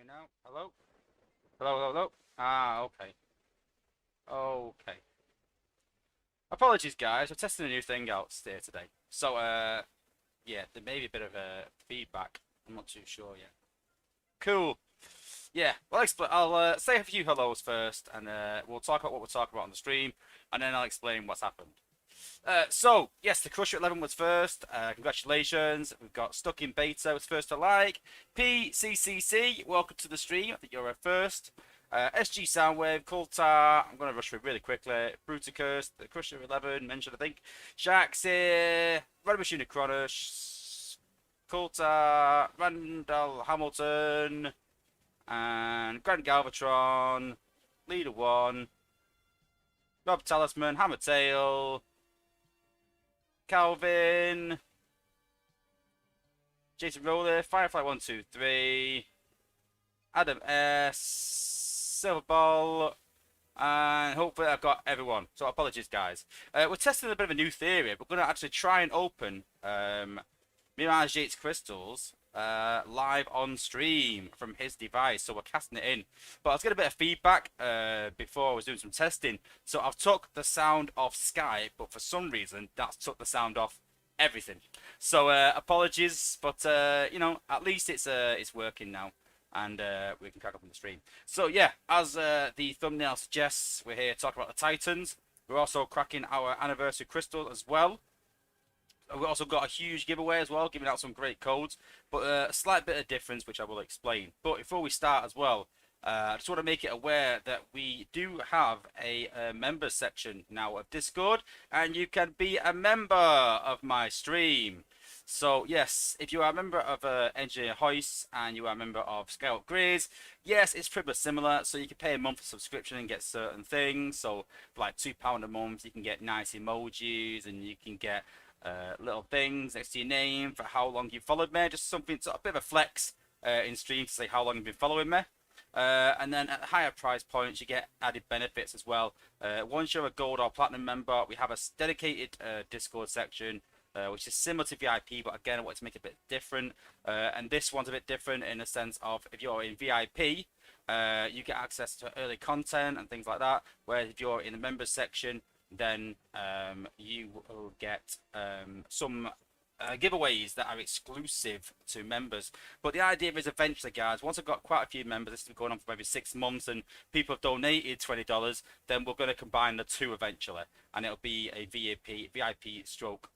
me now? Hello? Hello, hello, hello? Ah, okay. Okay. Apologies, guys. We're testing a new thing out here today. So, yeah, there may be a bit of feedback. I'm not too sure yet. Cool. Yeah, well, I'll say a few hellos first, and we'll talk about what we're talking about on the stream, and then I'll explain what's happened. So, yes, the Crusher 11 was first. Congratulations. We've got Stuck in Beta was first to like. PCCC, welcome to the stream. I think you're first. SG Soundwave, Coulter, I'm going to rush through really quickly. Bruticus, the Crusher 11, mentioned, I think. Shax here. Red Machine Cronus, Coulter, Randall Hamilton, and Grant Galvatron, Leader 1, Rob Talisman, Hammertail, Calvin, Jason Roller, Firefly123, Adam S, Silverball, and hopefully I've got everyone. So apologies, guys. We're testing a bit of a new theory. We're going to actually try and open Mirage Yates crystals live on stream from his device. So we're casting it in. But I was getting a bit of feedback before I was doing some testing. So I've took the sound off Skype, but for some reason that's took the sound off everything. So apologies, but you know, at least it's working now. And we can crack up on the stream. So yeah, as the thumbnail suggests, we're here talking about the Titans. We're also cracking our anniversary crystal as well. We've also got a huge giveaway as well, giving out some great codes, but a slight bit of difference, which I will explain. But before we start as well, I just want to make it aware that we do have a members section now of Discord, and you can be a member of my stream. So yes, if you are a member of Engineer Hoist and you are a member of Scout Grizz, yes, it's pretty much similar. So you can pay a monthly subscription and get certain things. So for like £2 a month, you can get nice emojis and you can get little things next to your name for how long you followed me. Just something, a bit of a flex in stream to say how long you've been following me. And then at higher price points, you get added benefits as well. Once you're a gold or platinum member, we have a dedicated Discord section, which is similar to VIP, but again, I wanted to make it a bit different. And this one's a bit different in the sense of if you're in VIP, you get access to early content and things like that. Whereas if you're in the members section, then you will get some giveaways that are exclusive to members. But the idea is eventually, guys, once I've got quite a few members, this has been going on for maybe 6 months, and people have donated $20, then we're going to combine the two eventually, and it'll be a VIP stroke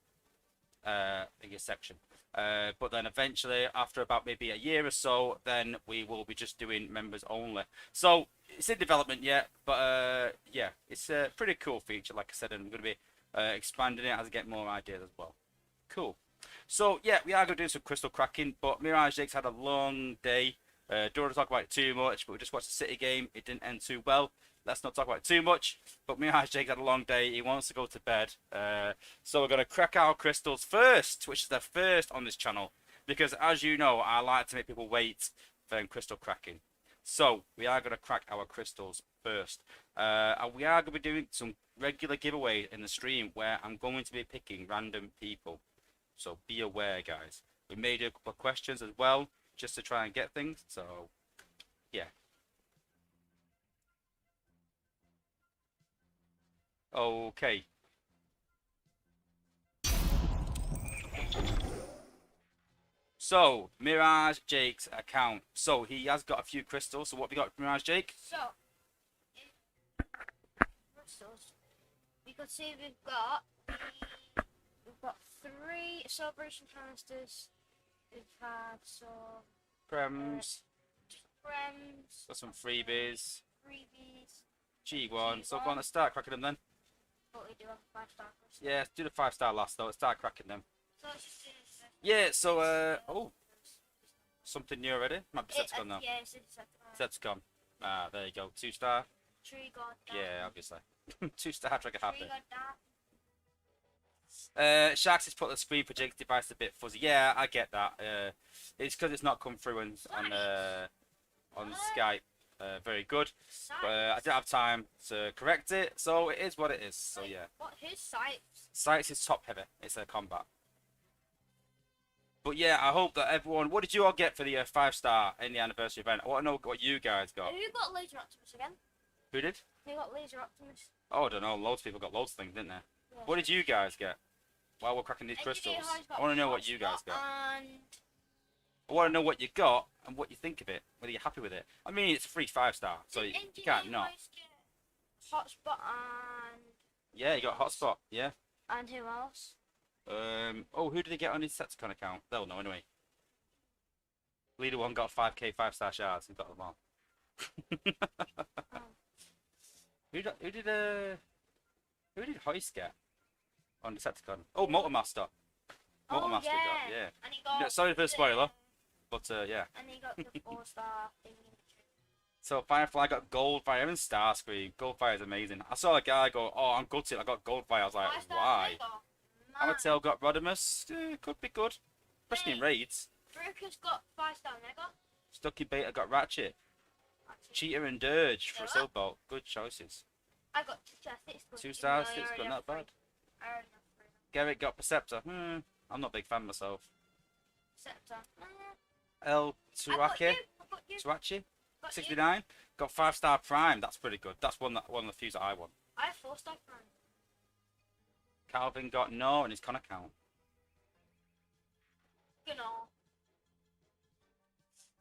section. But then eventually, after about maybe a year or so, then we will be just doing members only. So it's in development yet, but yeah, it's a pretty cool feature, like I said, and I'm going to be expanding it as I get more ideas as well. Cool. So yeah, we are going to do some crystal cracking, but Mirage Jake's had a long day. Don't want to talk about it too much, but we just watched the City game. It didn't end too well. Let's not talk about it too much. But Mirage Jake's had a long day. He wants to go to bed. So we're going to crack our crystals first, which is the first on this channel. Because as you know, I like to make people wait for crystal cracking. So we are going to crack our crystals first. And we are going to be doing some regular giveaways in the stream where I'm going to be picking random people. So be aware, guys. We may do a couple of questions as well, just to try and get things. So, yeah. Okay. So, Mirage Jake's account. So, he has got a few crystals. So, what have you got, Mirage Jake? So, in crystals, we could see we've got 3 celebration canisters. We've had some Prems. Prems. Got some freebies. Freebies. G1. So, go on, let's start cracking them then. But we do have 5-star crystals. Yeah, let's do the 5-star last though. Let's start cracking them. So let's just do this. Yeah, so, oh. Something new already? Might be Decepticon now. Yeah, it's Decepticon. Decepticon. Ah, there you go. 2-star. Tree God Dark. Yeah, obviously. 2-star trigger happy. Tree God Dark. Sharks has put the screen for Jake's device a bit fuzzy. Yeah, I get that. It's because it's not come through on Skype. Very good. But I didn't have time to correct it, so it is what it is. So yeah. What? Whose sites? Sights is top heavy. It's a combat. But yeah, I hope that everyone. What did you all get for the 5-star in the anniversary event? I want to know what you guys got. Who got Laser Optimus again? Who did? Who got Laser Optimus? Oh, I don't know. Loads of people got loads of things, didn't they? Yeah. What did you guys get? While we're cracking these crystals, I want to know what you guys got. And I want to know what you got and what you think of it. Whether you're happy with it. I mean, it's a free 5-star, so you can't not. Hotspot and Yeah, you got Hotspot. Yeah. and who else? Oh, who did they get on his Setscon account? They'll know anyway. Leader 1 got 5k 5-star shards. He got them all. Oh. Who did Hoist get on the Decepticon? Oh, Motormaster. Motormaster got, yeah. And he got Sorry for the spoiler, but yeah. And he got the 4-star thing. So Firefly got Goldfire and Starscream. Goldfire is amazing. I saw a guy go, "Oh, I'm gutted. I got Goldfire." I was like, "Why?" Amatel got Rodimus. Could be good, especially in raids. Brooker's got 5-star Mega. Stucky Beta got Ratchet. Cheetah and Dirge for Silverbolt. Good choices. I got 2 stars. 2 stars, 6 got not bad. Garrett got Perceptor. I'm not a big fan myself. Perceptor. El Tuache. Tuache. 69. Got 5-star Prime. That's pretty good. That's one of the few that I want. I have 4-star Prime. Calvin got no in his con account. You know.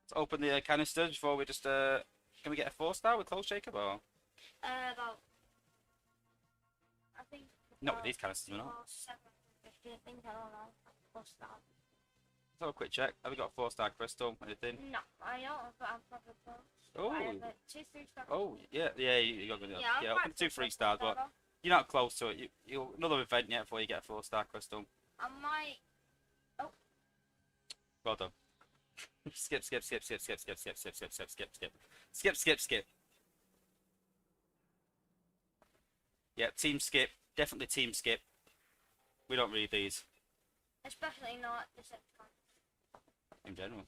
Let's open the canisters before we just can we get a 4-star with Close Jacob or? About. I think. Not with these canisters, we're not. 750. I think I don't know. 4-star. Let's have a quick check. Have we got 4-star Crystal? Anything? No, I don't. But I'm probably close. Oh. I have like 2 3-star. Oh, yeah. You got Yeah, open 2 3-stars, but you're not close to it. You another event yet before you get a 4-star Crystal. I might. Well done. Skip. Yeah, team skip. Definitely team skip. We don't read these Especially not Decepticon. in general.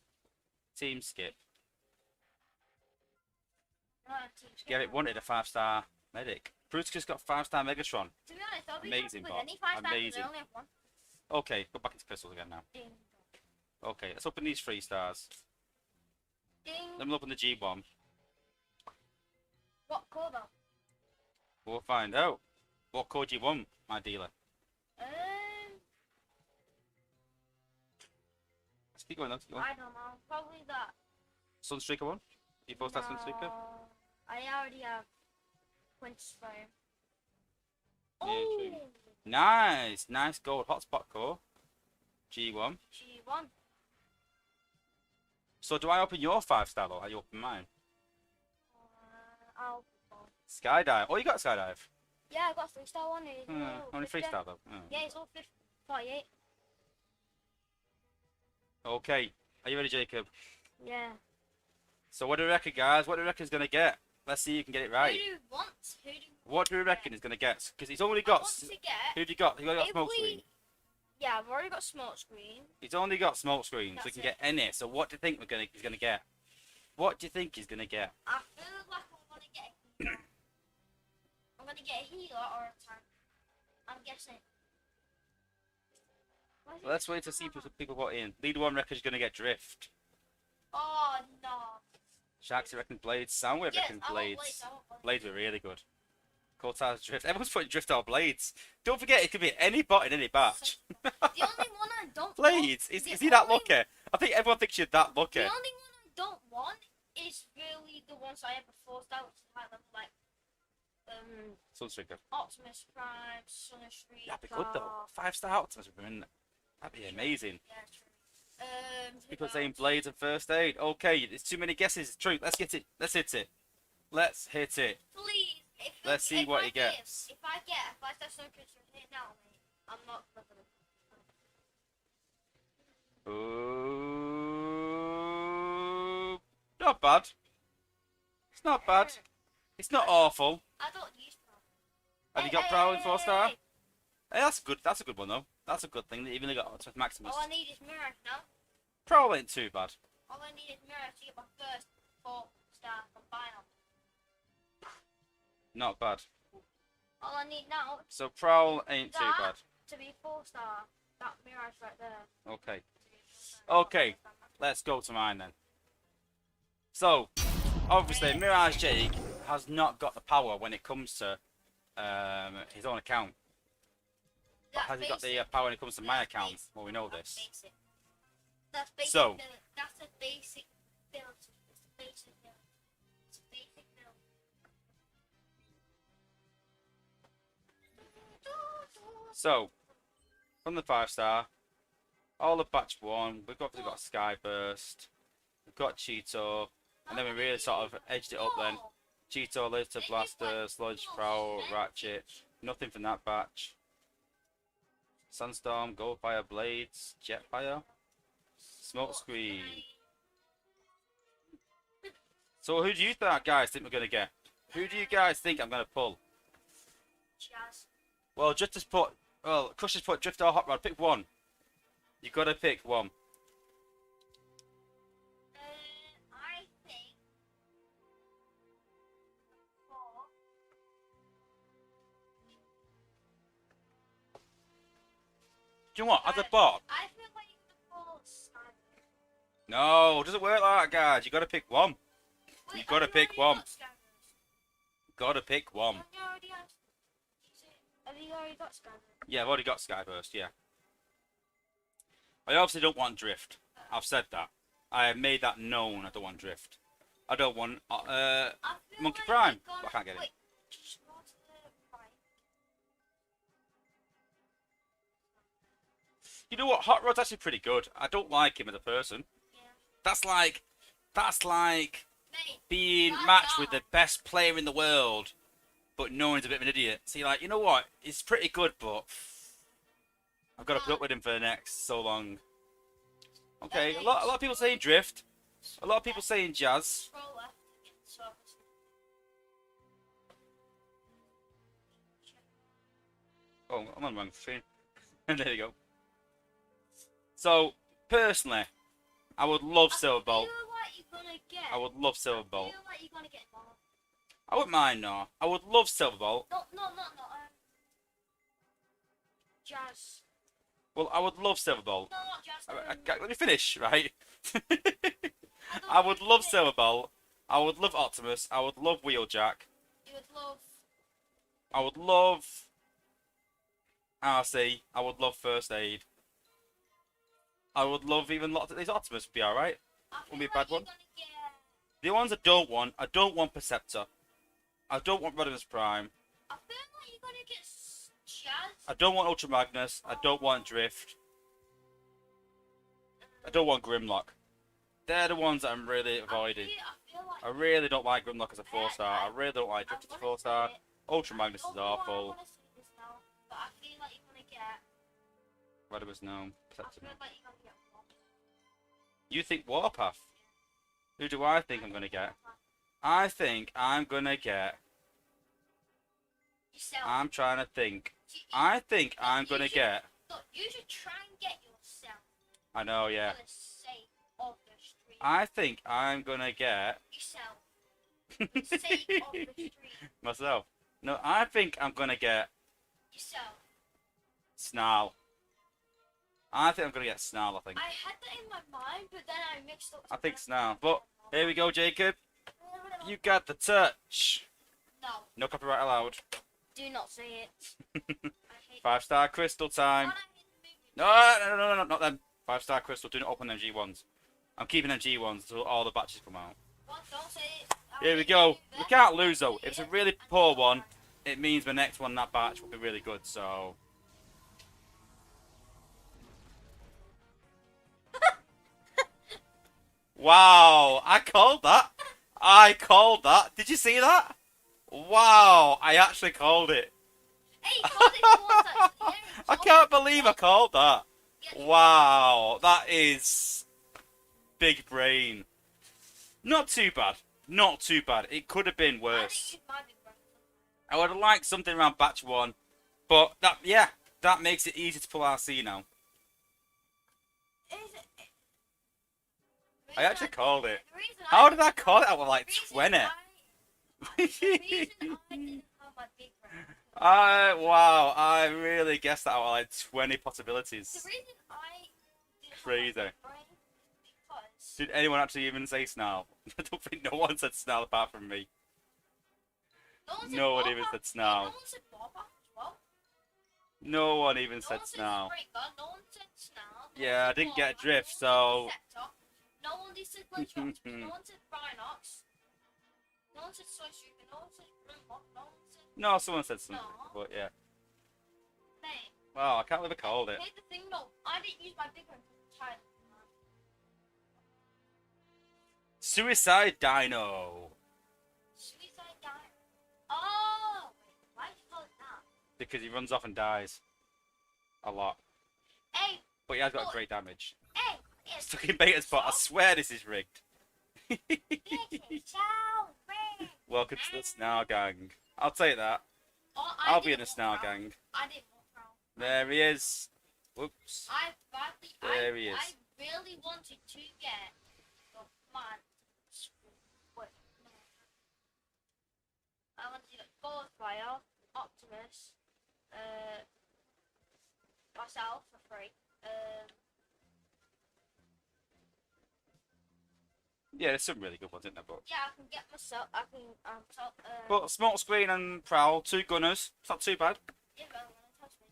Team skip. Not a team skip. Garrett wanted a 5-star medic. Bruce just got 5-star Megatron. To be honest, I'll be Amazing happy with bot. any 5-star. Amazing. I only have one. Okay, go back into crystals again now. Ding. Okay, let's open these 3-stars. Ding. Then we'll open the G1. What colour? We'll find out. What code you want, my dealer? Let's keep going, let's keep going. I don't know. Probably that. Sunstreaker 1? You 4-star Sunstreaker? I already have Quince Fire. Yeah, Oh! true. Nice gold hotspot core. G1. G1. So do I open your 5-star or are you open mine? I'll. Skydive. Oh, you got Skydive. Yeah, I got 3-star one. Only 3-star though. Yeah, it's all 48. Okay. Are you ready, Jacob? Yeah. So what do we reckon, guys? What do we reckon he's gonna get? Let's see if you can get it right. Who do you want? What do we reckon he's gonna get? Because he's only got. I want to get. Who have you got? You got If smoke we- screen. Yeah, I've already got smoke screen. He's only got smoke screen, so he That's can it. get any. So what do you think he's gonna get? What do you think he's gonna get? I feel like I'm gonna get a healer. I'm gonna get a healer or a tank. I'm guessing. Well, let's wait to see if people vote in. Leader 1 reckons you're gonna get Drift. Oh no. Sharksy reckons Blades. Soundwave Yes, reckons I want Blades. Blades. I want Blades. Blades were really good. Cortez Drift. Everyone's putting Drift or Blades. Don't forget, it could be any bot in any batch. The only one I don't Blades. want, Is he that lucky? I think everyone thinks you're that lucky. The only one I don't want is really the ones I have before that was high level, like Sunstreaker. Optimus Prime, Sunstreaker. That'd be good though. 5-star Optimus would be in. That'd be amazing. Yeah, true. People who saying else? Blades and First Aid. Okay, there's too many guesses. True. Let's get it. Let's hit it. Let's hit it. Please. Let's see what he gets. If I get a 5-star Sunstreaker here now, mate, I'm not gonna. Ooh, not bad. It's not bad. It's not awful. I don't use Prime. Have you got Prowl in 4-star? Hey, that's good. That's a good one though. That's a good thing that you've only got Maximus. All I need is Mirror now. Prowl ain't too bad. All I need is Mirror to get my first 4-star combiner. Not bad. All I need now So Prowl ain't too That- bad. to be 4-star, that Mirage right there. Okay. Okay, let's go to mine then. So, obviously, Mirage Jake has not got the power when it comes to his own account. But has he got the power when it comes to my account? Well, we know this. That's basic. So, That's a basic build. It's a basic build. It's a basic build. so from the 5-star, all the batch 1, we've obviously got Skyburst, we've got Cheeto, and then we really sort of edged it up then. Cheeto, Laser Blaster, Sludge, Prowl, Ratchet, nothing from that batch. Sunstorm, Goldfire, Blades, Jetfire, Smokescreen. So who do you guys think we're going to get? Who do you guys think I'm going to pull? Jazz. Well, just to put, well, Crush has put Drift or Hot Rod. Pick one. You got to pick one. I think. Do you know what? As a bot. I feel like the ball Skyburst. No, it doesn't work like that, guys. You got to pick one. You got to pick one. Got to pick one. Have you already got Skyburst? Yeah, I've already got Skyburst, yeah. I obviously don't want Drift. I've said that. I have made that known. I don't want Drift. I don't want Monkey Prime. I can't get it. You know what? Hot Rod's actually pretty good. I don't like him as a person. Yeah. That's like Mate, being matched with the best player in the world, but knowing he's a bit of an idiot. See, like, you know what? He's pretty good, but I've got to put up with him for the next so long. Okay, a lot of people saying Drift. A lot of people saying Jazz. Oh, I'm on the wrong screen. There you go. So, personally, I would love Silverbolt. I would love Silverbolt. I wouldn't mind, no. I would love Silverbolt. No. Jazz. Well, I would love Silverbolt. No, not Jazz. Let me finish, right? I would love Silverbolt. I would love Optimus. I would love Wheeljack. You would love. I would love RC. I would love First Aid. I would love even lots of these Optimus would be alright. Wouldn't be a bad one. The ones I don't want Perceptor. I don't want Rodimus Prime. I feel like you're gonna get Jazz. I don't want Ultra Magnus. I don't want Drift. I don't want Grimlock. They're the ones that I'm really avoiding. I really don't like Grimlock as a 4-star. I really don't like Drift as a 4-star. Ultra Magnus is awful. Rodimus no. Perceptor no. You think Warpath? Who do I think I'm gonna get? I think I'm gonna get. I'm trying to think. I think I'm gonna get. Look, you should try and get yourself. I know, yeah. For the sake of the stream. I think I'm gonna get. Yourself. For the sake of the stream. Myself. No, I think I'm gonna get. Yourself. Snarl. I think I'm gonna get Snarl. I think. I had that in my mind, but then I mixed up. I think Snarl. But here we go, Jacob. You got the touch. No. No copyright allowed. Do not say it. I hate 5-star crystal time. No. No, not them. 5-star crystal. Do not open them G1s. I'm keeping them G1s until all the batches come out. What? Don't say it. Here we go. We can't lose though. If it's a really poor one, it means the next one, that batch, will be really good. So. Wow, I called that. I called that. Did you see that? Wow, I actually called it. Hey, you called it once, actually. Yeah, I can't believe I called that. Wow, that is big brain. Not too bad. Not too bad. It could have been worse. I would have liked something around batch 1, but that makes it easy to pull RC now. I actually called it. How did I call it? I was like 20. Wow, I really guessed that out like 20 possibilities. The reason I didn't Crazy. Because Did anyone actually even say snarl? I don't think no one said snarl apart from me. No one even said snarl. No one said Bob as well. No one even No said one said snarl. Springer, no one said snarl. No Yeah, one I said didn't get a Bob, drift, no one so. said Sector, no one said Glitch, no one said Rhinox, no one said Sunstreaker, no one said Springbok, no one said. No, someone said something, No. but yeah. Mate, Well, I can't believe I called it. here's the thing though, I didn't use my big one for the time. Suicide Dino. Suicide Dino. Oh! Wait, why did you call it that? Because he runs off and dies. A lot. Hey! But he has got Look. great damage. Hey! It's Stuck in beta spot. I swear this is rigged. Welcome to the Snarl Gang. I'll take that. Oh, I'll be in the Snarl Gang. I didn't walk around. There he is. Whoops. There he is. I really wanted to get the man. Wait, no. I wanted to get Goldfire, Optimus, myself for free. Yeah, there's some really good ones in there, but. Yeah, I can get myself. I can But small screen and prowl, 2 gunners. It's not too bad. Yeah, but I'm gonna touch me.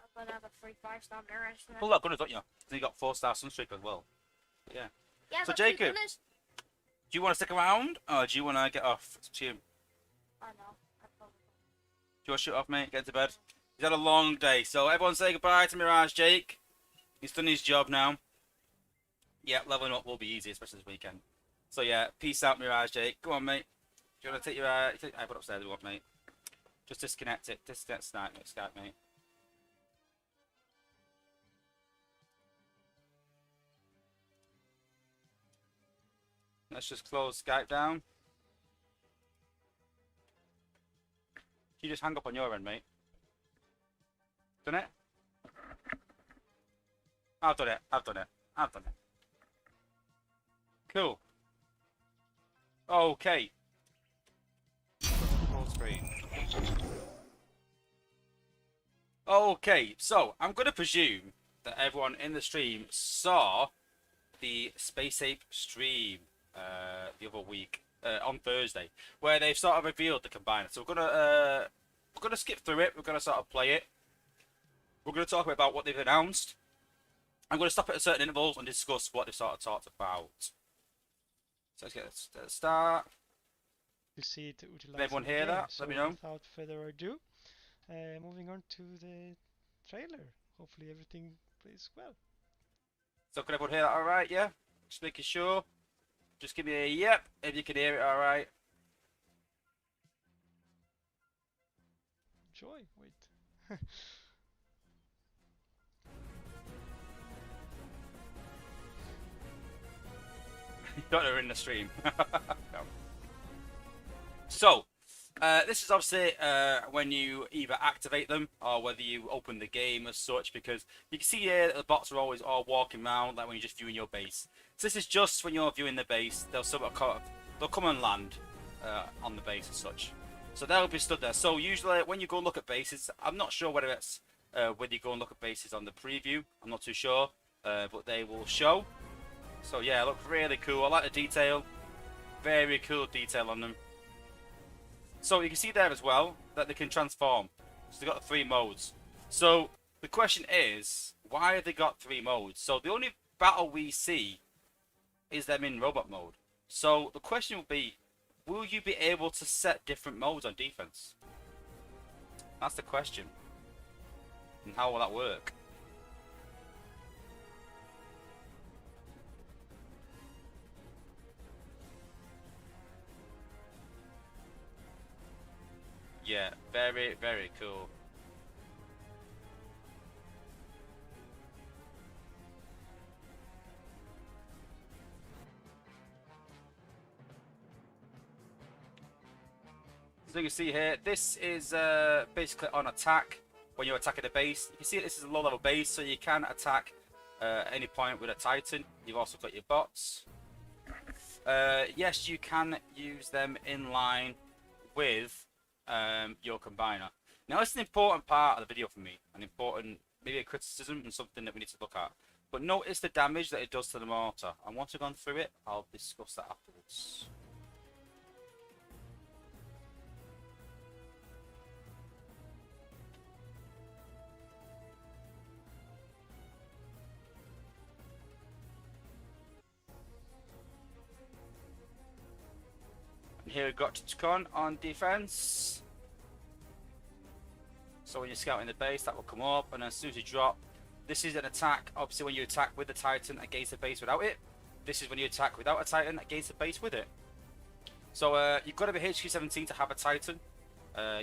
I'm gonna have a free 5-star mirror. Pull that gunners, don't you? Then you got 4-star Sunstreaker as well. Yeah. Yeah, So, but two Jacob. gunners. Do you want to stick around, or do you want to get off? It's up to you. I know. I probably. Do you want to shoot off, mate? Get to bed. He's had a long day, so everyone say goodbye to Mirage Jake. He's done his job now. Yeah, leveling up will be easy, especially this weekend. So yeah, peace out, Mirage Jake. Go on, mate. Do you want to take your iPod upstairs? You want, mate? Just disconnect it. Disconnect Skype, mate. Let's just close Skype down. You just hang up on your end, mate. Done it? I've done it. I've done it. I've done it. Cool. Okay. Full screen. Okay, so I'm going to presume that everyone in the stream saw the Space Ape stream the other week on Thursday, where they've sort of revealed the combiner. So we're gonna skip through it. We're gonna sort of play it. We're gonna talk about what they've announced. I'm gonna stop at certain intervals and discuss what they've sort of talked about. So let's get a start. You see it, would you like Did everyone to hear begin? that? So Let me know. without further ado, moving on to the trailer. Hopefully everything plays well. So can everyone hear that? All right, yeah. Just making sure. Just give me a yep if you can hear it. All right. Joy, wait. Got her in the stream. No. So, this is obviously when you either activate them or whether you open the game as such, because you can see here that the bots are always all walking around like when you're just viewing your base. So this is just when you're viewing the base. They'll come and land on the base as such. So they'll be stood there. So usually when you go and look at bases, I'm not sure whether it's whether you go and look at bases on the preview. I'm not too sure, but they will show. So yeah, look really cool. I like the detail. Very cool detail on them. So you can see there as well that they can transform. So they've got 3 modes. So the question is, why have they got 3 modes? So the only battle we see is them in robot mode. So the question will be, will you be able to set different modes on defense? That's the question. And how will that work? Yeah, very, very cool. So you can see here, this is basically on attack when you're attacking a base. You can see this is a low level base, so you can attack at any point with a Titan. You've also got your bots. Yes, you can use them in line with your combiner. Now, this is an important part of the video for me, an important, maybe a criticism and something that we need to look at. But notice the damage that it does to the mortar. And once I've gone through it, I'll discuss that afterwards. And here we've got Tucon on defense. So when you're scouting the base, that will come up, and as soon as you drop, this is an attack. Obviously, when you attack with the Titan against the base without it, this is when you attack without a Titan against the base with it. So you've got to be HQ17 to have a Titan.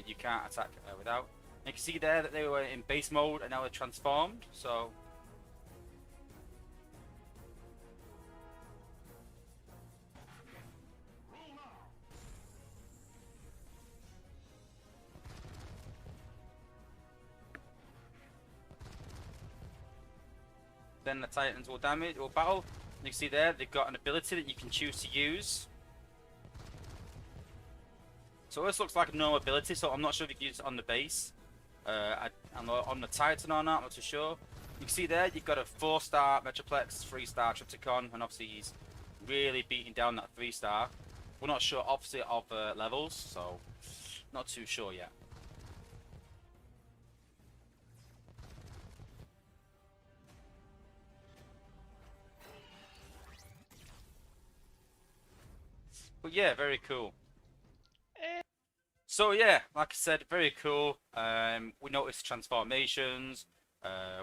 You can't attack without. And you can see there that they were in base mode and now they're transformed. So then the Titans will damage or battle. You can see there they've got an ability that you can choose to use. So this looks like a normal ability, so I'm not sure if you can use it on the base. I'm on the Titan or not, I'm not too sure. You can see there you've got a 4-star Metroplex, 3-star Triptychon, and obviously he's really beating down that 3-star. We're not sure obviously of levels, so not too sure yet. But yeah, very cool. So yeah, like I said, very cool. We noticed transformations.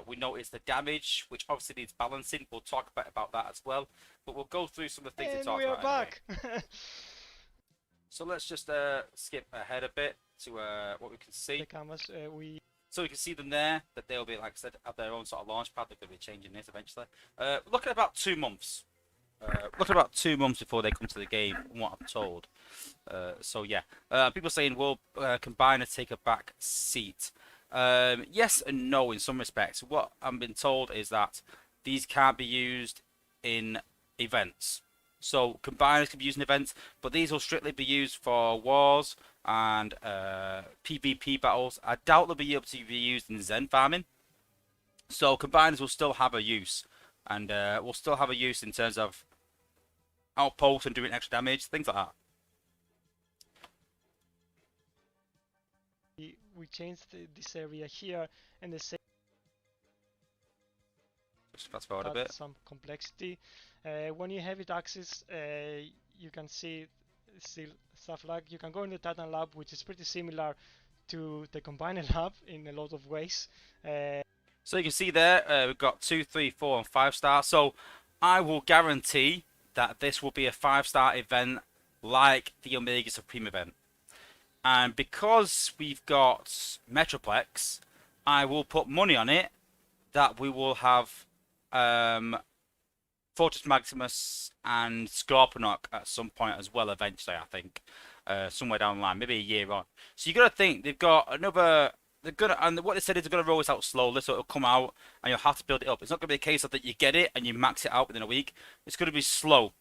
We noticed the damage, which obviously needs balancing. We'll talk about that as well. But we'll go through some of the things we talked about. We are back. Anyway. So let's just skip ahead a bit to what we can see. The canvas, So we can see them there, that they'll be, like I said, have their own sort of launch pad. They're going to be changing this eventually. Look at about 2 months. Look at about 2 months before they come to the game, from what I'm told. So yeah, people saying, will Combiner take a back seat? Yes and no in some respects. What I'm being told is that these can't be used in events. So Combiners can be used in events, but these will strictly be used for wars and PvP battles. I doubt they'll be able to be used in Zen farming. So Combiners will still have a use. And will still have a use in terms of outposts and doing extra damage, things like that. we changed this area here, and the same. Just fast forward a bit. Some complexity. When you have it access, you can see still stuff like you can go in the Titan lab, which is pretty similar to the Combiner lab in a lot of ways. So you can see there, we've got 2, 3, 4, and 5-star. So I will guarantee that this will be a 5-star event like the Omega Supreme event. And because we've got Metroplex, I will put money on it that we will have Fortress Maximus and Scorponok at some point as well eventually, I think. Somewhere down the line, maybe a year on. So you got to think they've got another. They're gonna, and what they said is they're gonna roll this out slowly, so it'll come out and you'll have to build it up. It's not gonna be a case of that you get it and you max it out within a week. It's gonna be slow.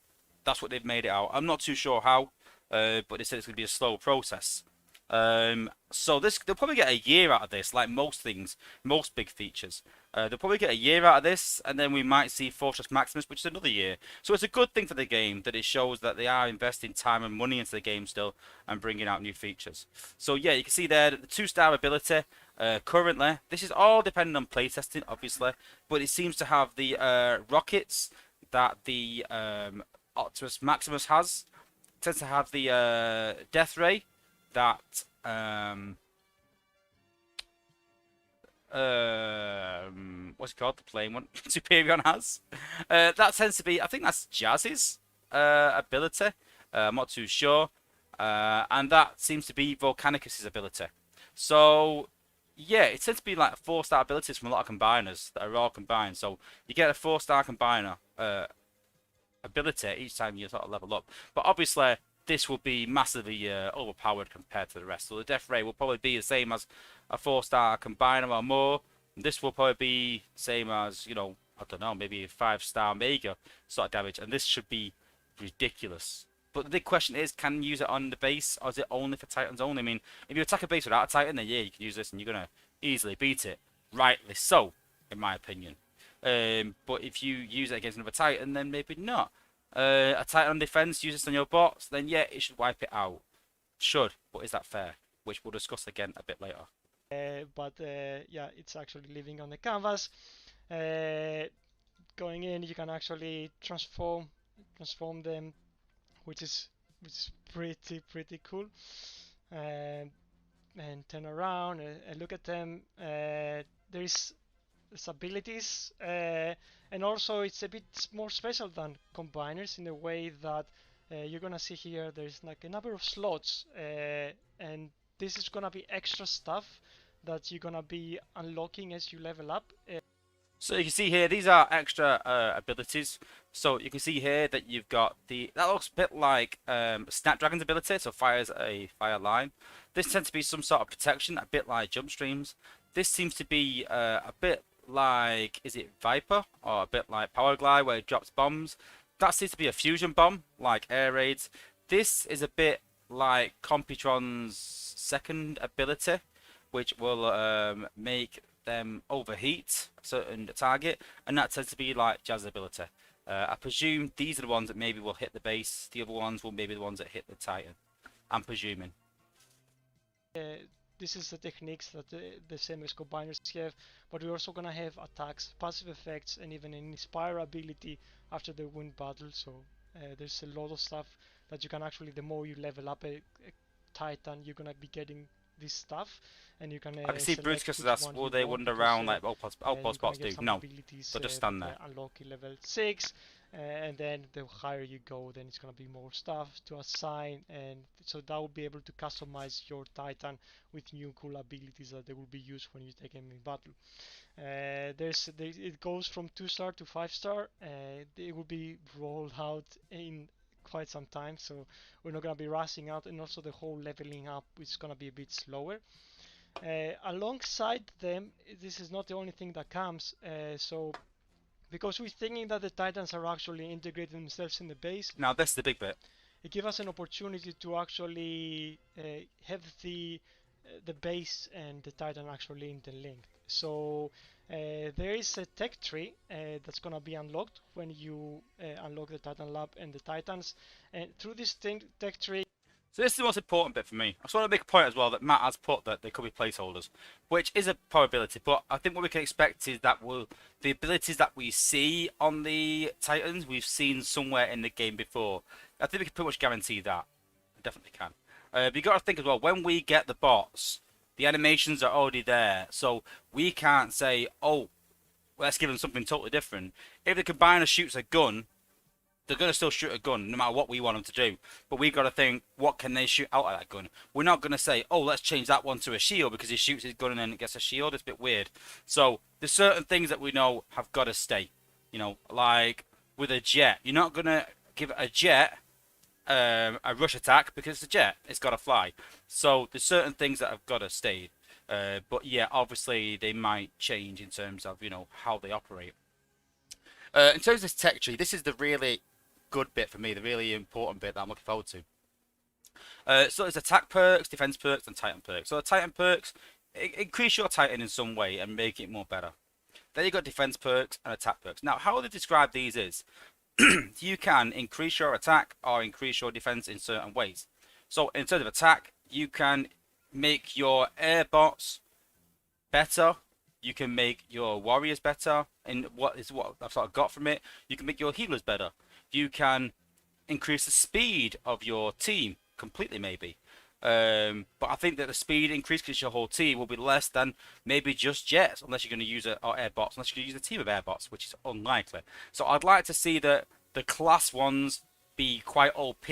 That's what they've made it out. I'm not too sure how, but they said it's gonna be a slow process. So they'll probably get a year out of this, like most things, most big features. They'll probably get a year out of this, and then we might see Fortress Maximus, which is another year. So it's a good thing for the game that it shows that they are investing time and money into the game still and bringing out new features. So yeah, you can see there that the 2-star ability, currently, this is all dependent on playtesting, obviously, but it seems to have the rockets that the Optimus Maximus has. It tends to have the Death Ray that what's it called? The plain one Superion has. That tends to be, I think that's Jazz's ability. I'm not too sure. And that seems to be Volcanicus's ability. So yeah, it tends to be like 4-star abilities from a lot of combiners that are all combined. So you get a 4-star combiner ability each time you sort of level up. But obviously this will be massively overpowered compared to the rest. So the death rate will probably be the same as a 4-star combiner or more. This will probably be the same as, you know, I don't know, maybe a 5-star Mega sort of damage. And this should be ridiculous. But the big question is, can you use it on the base, or is it only for Titans only? I mean, if you attack a base without a Titan, then yeah, you can use this and you're going to easily beat it. Rightly so, in my opinion. But if you use it against another Titan, then maybe not. A Titan on defense uses this on your bots, then yeah, it should wipe it out. Should, but is that fair? Which we'll discuss again a bit later. But yeah, it's actually living on the canvas. Going in, you can actually transform them, which is pretty cool. And turn around and look at them. There is abilities, and also it's a bit more special than combiners in the way that you're gonna see here. There's like a number of slots, and this is gonna be extra stuff that you're gonna be unlocking as you level up. So you can see here, these are extra abilities. So you can see here that you've got that looks a bit like Snapdragon's ability, so fires a fire line. This tends to be some sort of protection, a bit like jump streams. This seems to be a bit like, is it Viper? Or a bit like Power Glide, where it drops bombs. That seems to be a fusion bomb, like air raids. This is a bit like Computron's second ability, which will make them overheat a certain target, and that tends to be like Jazz's ability. I presume these are the ones that maybe will hit the base. The other ones will maybe the ones that hit the Titan. I'm presuming. This is the techniques that the same as combiners have, but we're also gonna have attacks, passive effects, and even an inspire ability after the win battle. So there's a lot of stuff that you can actually, the more you level up a Titan, you're gonna be getting this stuff, and you can. I can see Bruce just asked, will they wander around like outpost spots do? No, they'll just stand there. Unlock level 6, and then the higher you go, then it's gonna be more stuff to assign, and so that will be able to customize your Titan with new cool abilities that they will be used when you take them in battle. It goes from 2-star to 5-star. It will be rolled out in quite some time, so we're not gonna be rushing out, and also the whole leveling up is gonna be a bit slower. Alongside them, this is not the only thing that comes. So because we're thinking that the Titans are actually integrating themselves in the base. Now this is the big bit. It gives us an opportunity to actually have the base and the Titan actually interlinked. So there is a tech tree that's gonna be unlocked when you unlock the Titan Lab and the Titans, and through this tech tree. So this is the most important bit for me. I just want to make a point as well that Matt has put that they could be placeholders, which is a probability. But I think what we can expect is that the abilities that we see on the Titans, we've seen somewhere in the game before. I think we can pretty much guarantee that. I definitely can. But you got to think as well, when we get the bots, the animations are already there. So we can't say, oh, let's give them something totally different. If the combiner shoots a gun, they're going to still shoot a gun no matter what we want them to do. But we've got to think, what can they shoot out of that gun? We're not going to say, oh, let's change that one to a shield because he shoots his gun and then it gets a shield. It's a bit weird. So there's certain things that we know have got to stay. You know, like with a jet. You're not going to give a jet a rush attack because it's a jet. It's got to fly. So there's certain things that have got to stay. But yeah, obviously they might change in terms of, you know, how they operate. In terms of this tech tree, this is the really good bit for me, the really important bit that I'm looking forward to. So there's attack perks, defense perks, and Titan perks. So the Titan perks, increase your Titan in some way and make it more better. Then you got defense perks and attack perks. Now, how they describe these is, you can increase your attack or increase your defense in certain ways. So in terms of attack, you can make your air bots better. You can make your warriors better. And what I've sort of got from it, you can make your healers better. You can increase the speed of your team completely, maybe. But I think that the speed increase because your whole team will be less than maybe just jets, unless you're going to use or airbots, unless you're going to use a team of airbots, which is unlikely. So I'd like to see that the class ones be quite OP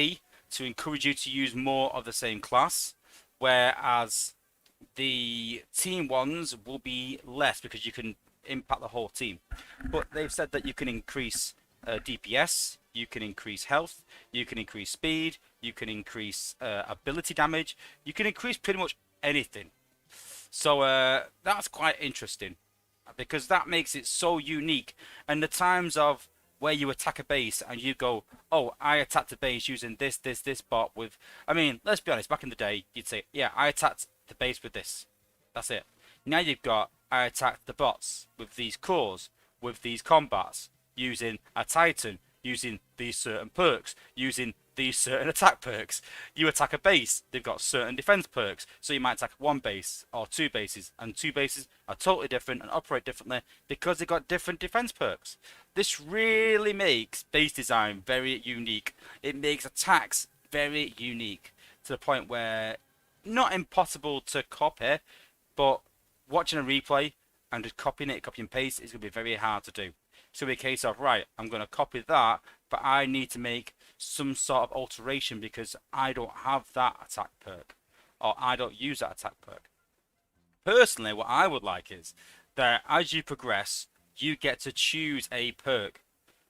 to encourage you to use more of the same class, whereas the team ones will be less because you can impact the whole team. But they've said that you can increase DPS, you can increase health, you can increase speed, you can increase ability damage, you can increase pretty much anything. So that's quite interesting because that makes it so unique. And the times of where you attack a base and you go, oh, I attacked a base using this bot with, I mean, let's be honest, back in the day, you'd say, yeah, I attacked the base with this. That's it. Now you've got, I attacked the bots with these cores, with these combats, using a Titan, using these certain perks, using these certain attack perks. You attack a base, they've got certain defense perks. So you might attack one base or two bases, and two bases are totally different and operate differently because they've got different defense perks. This really makes base design very unique. It makes attacks very unique to the point where not impossible to copy, but watching a replay and just copying it, copy and paste is going to be very hard to do. So a case of, right, I'm going to copy that, but I need to make some sort of alteration because I don't have that attack perk, or I don't use that attack perk. Personally, what I would like is that as you progress, you get to choose a perk,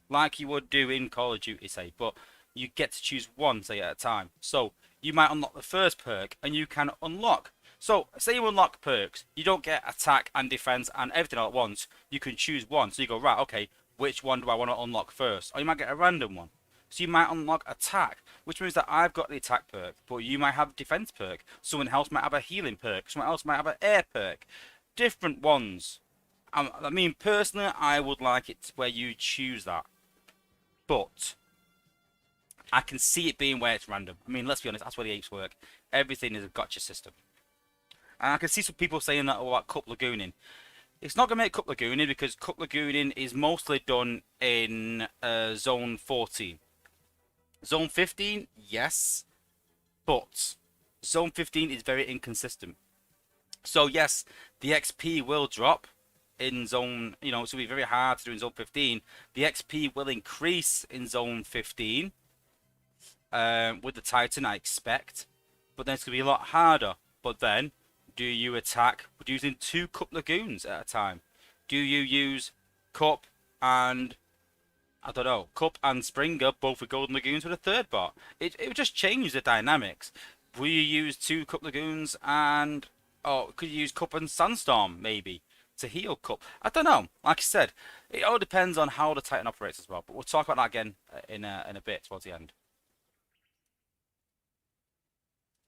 like you would do in Call of Duty, say, but you get to choose one, say, at a time. So you might unlock the first perk, and you can unlock. So say you unlock perks, you don't get attack and defense and everything all at once. You can choose one. So you go, right, okay, which one do I want to unlock first? Or you might get a random one. So you might unlock attack, which means that I've got the attack perk, but you might have defense perk. Someone else might have a healing perk. Someone else might have an air perk. Different ones. I mean, personally, I would like it where you choose that. But I can see it being where it's random. I mean, let's be honest, that's where the apes work. Everything is a gotcha system. And I can see some people saying that about cup lagooning. It's not going to make cup lagooning because cup lagooning is mostly done in zone 14. Zone 15, yes, but zone 15 is very inconsistent. So yes, the XP will drop in zone, it's going to be very hard to do in zone 15. The XP will increase in zone 15 with the Titan, I expect. But then it's going to be a lot harder. But then, do you attack using 2 Cup Lagoons at a time? Do you use Cup and, I don't know, Cup and Springer, both with Golden Lagoons with a third bot? It would just change the dynamics. Will you use 2 Cup Lagoons and, could you use Cup and Sandstorm, maybe, to heal Cup? I don't know. Like I said, it all depends on how the Titan operates as well. But we'll talk about that again in a bit towards the end.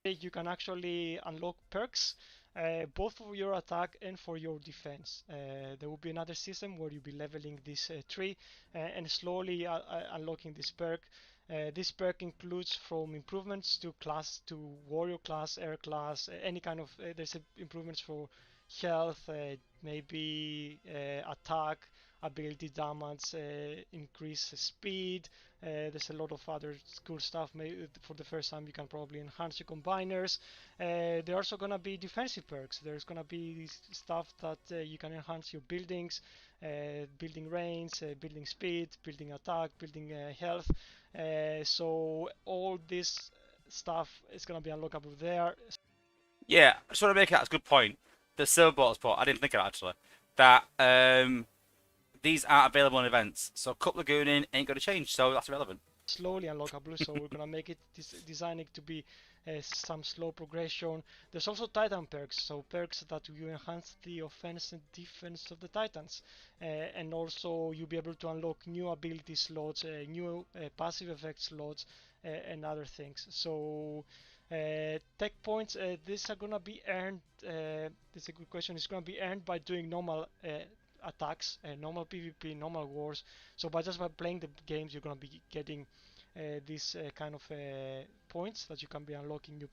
You can actually unlock perks both for your attack and for your defense. There will be another system where you'll be leveling this tree and slowly unlocking this perk. This perk includes from improvements to class, to warrior class, air class, any kind of there's improvements for health, maybe attack, ability damage, increase speed. There's a lot of other cool stuff. Maybe for the first time you can probably enhance your combiners. There are also gonna be defensive perks. There's gonna be stuff that you can enhance your buildings, building range, building speed, building attack, building health. So all this stuff is gonna be unlockable there. Yeah, I just want to make that as a good point. The silver bottles part, I didn't think of that actually. That these aren't available in events, so Cup Lagooning ain't going to change, so that's irrelevant. Slowly unlockable, so we're gonna make it designing to be some slow progression. There's also Titan perks, so perks that will enhance the offense and defense of the Titans, and also you'll be able to unlock new ability slots, new passive effect slots, and other things. So tech points, these are gonna be earned. This is a good question. It's gonna be earned by doing normal attacks, normal PvP, normal wars. So just by playing the games, you're gonna be getting these kind of points that you can be unlocking new.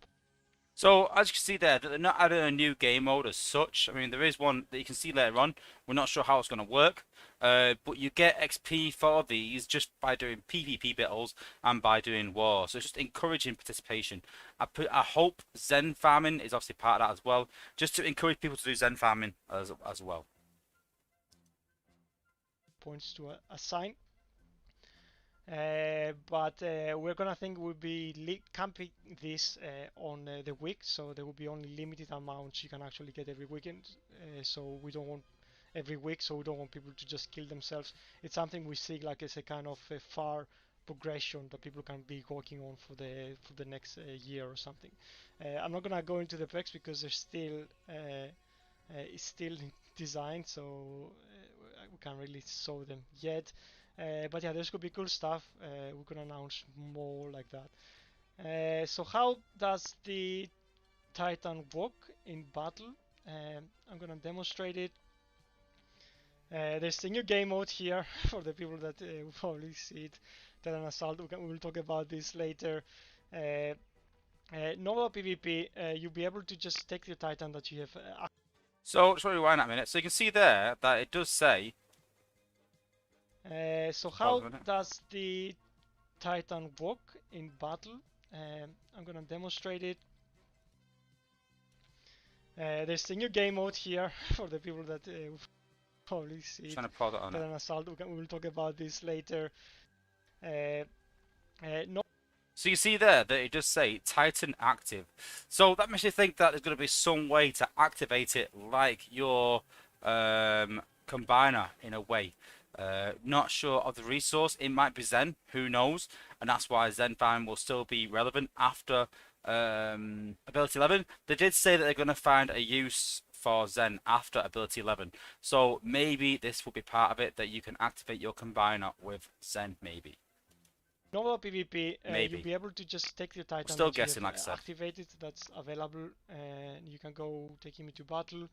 So as you can see there, they're not adding a new game mode as such. I mean, there is one that you can see later on. We're not sure how it's going to work, but you get XP for these just by doing PvP battles and by doing war. So it's just encouraging participation. I hope Zen farming is obviously part of that as well, just to encourage people to do Zen farming as well. Points to assign. But we're gonna think we'll be camping this on the week, so there will be only limited amounts you can actually get every weekend. So we don't want every week, so we don't want people to just kill themselves. It's something we see like as a kind of a far progression that people can be working on for the next year or something. I'm not gonna go into the perks because they're still it's still in design, so we can't really show them yet. But yeah, there's gonna be cool stuff. We're gonna announce more like that. So how does the Titan work in battle? I'm gonna demonstrate it. There's a new game mode here for the people that will probably see it. Titan Assault. We will talk about this later. Normal PvP, you'll be able to just take the Titan that you have. So, just rewind that a minute. So you can see there that it does say. So Pause how a minute. does the Titan work in battle? I'm gonna demonstrate it. There's a new game mode here for the people that will probably see Just it. trying to pause it on it. Titan Assault. We will talk about this later. No. So you see there that it does say Titan active. So that makes you think that there's going to be some way to activate it like your combiner in a way. Not sure of the resource. It might be Zen, who knows? And that's why Zen Farm will still be relevant after Ability 11. They did say that they're going to find a use for Zen after Ability 11. So maybe this will be part of it, that you can activate your combiner with Zen, maybe. Normal PvP, Maybe. you'll be able to just take the Titan Still that you guessing, have like I said. activated, that's available, and you can go take him into battle.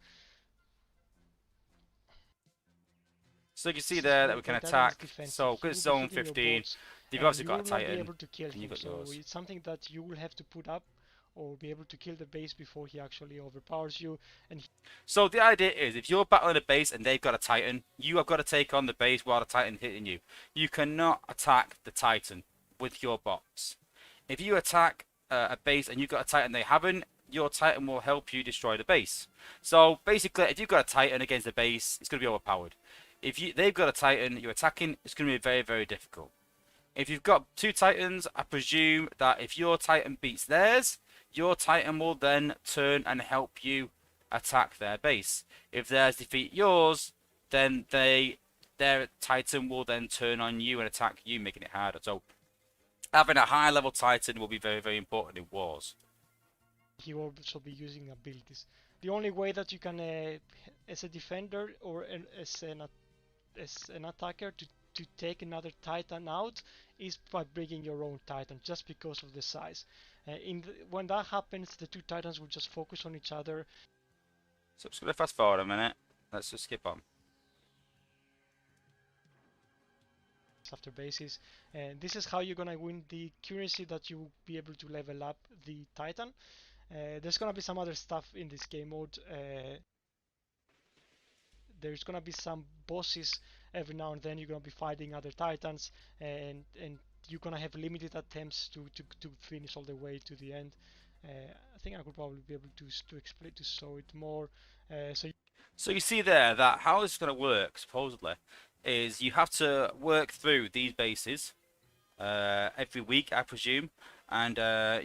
So you can see This is there that the we can Titan is attack. defensive. So He good will be zone hitting your 15. bots, They've and obviously you got a will not be Titan. able to kill And you him. got So yours. it's something that you will have to put up, or be able to kill the base before he actually overpowers you. And So the idea is, if you're battling a base and they've got a Titan, you have got to take on the base while the Titan's hitting you. You cannot attack the Titan with your bots. If you attack a base and you've got a Titan they haven't, your Titan will help you destroy the base. So basically, if you've got a Titan against the base, it's going to be overpowered. If they've got a Titan, you're attacking, it's going to be very, very difficult. If you've got two Titans, I presume that if your Titan beats theirs, your Titan will then turn and help you attack their base. If theirs defeat yours, then their Titan will then turn on you and attack you, making it harder. So having a high level Titan will be very, very important in wars. he will also be using abilities. The only way that you can, as a defender or as an attacker, to take another Titan out is by bringing your own Titan, just because of the size. When that happens, the two Titans will just focus on each other. So I'm just going to fast forward a minute. Let's just skip on. After bases, and this is how you're gonna win the currency that you will be able to level up the Titan. There's gonna be some other stuff in this game mode. There's gonna be some bosses every now and then. You're gonna be fighting other Titans, and you're gonna have limited attempts to finish all the way to the end. I think I could probably be able to explain, to show it more. So you see there that how it's going to work, supposedly, is you have to work through these bases every week, I presume, and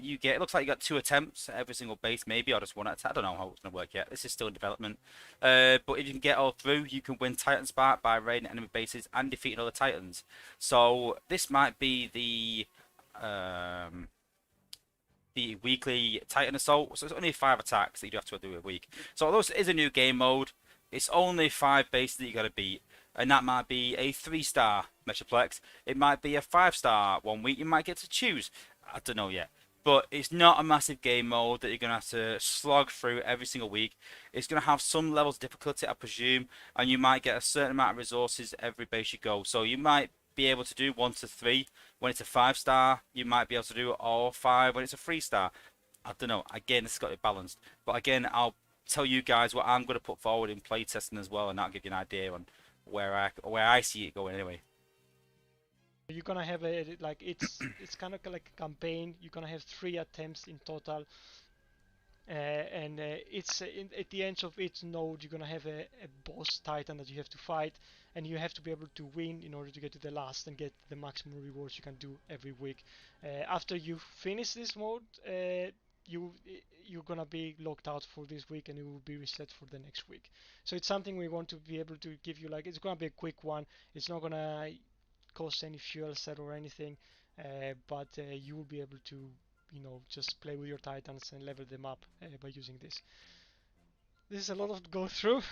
you get. It looks like you got 2 attempts at every single base, maybe, or just 1 attempt. I don't know how it's going to work yet. This is still in development. But if you can get all through, you can win Titan Spark by raiding enemy bases and defeating other Titans. So this might be the weekly Titan Assault. So it's only 5 attacks that you have to do a week. So although it is a new game mode, it's only 5 bases that you got to beat. And that might be a 3-star Metroplex. It might be a 5-star one week. You might get to choose. I don't know yet. But it's not a massive game mode that you're going to have to slog through every single week. It's going to have some levels of difficulty, I presume. And you might get a certain amount of resources every base you go. So you might be able to do 1 to 3 when it's a 5-star. You might be able to do all 5 when it's a 3-star. I don't know. Again, it's got to be balanced. But again, I'll tell you guys what I'm going to put forward in playtesting as well, and that'll give you an idea on where I see it going anyway. You're gonna have it's kind of like a campaign. You're gonna have 3 attempts in total, and at the end of each node you're gonna have a boss Titan that you have to fight, and you have to be able to win in order to get to the last and get the maximum rewards you can do every week. After you finish this mode, you're gonna be locked out for this week, and it will be reset for the next week. So it's something we want to be able to give you. Like, it's gonna be a quick one. It's not gonna cost any fuel set or anything, but you will be able to, just play with your Titans and level them up by using this. This is a lot to go through.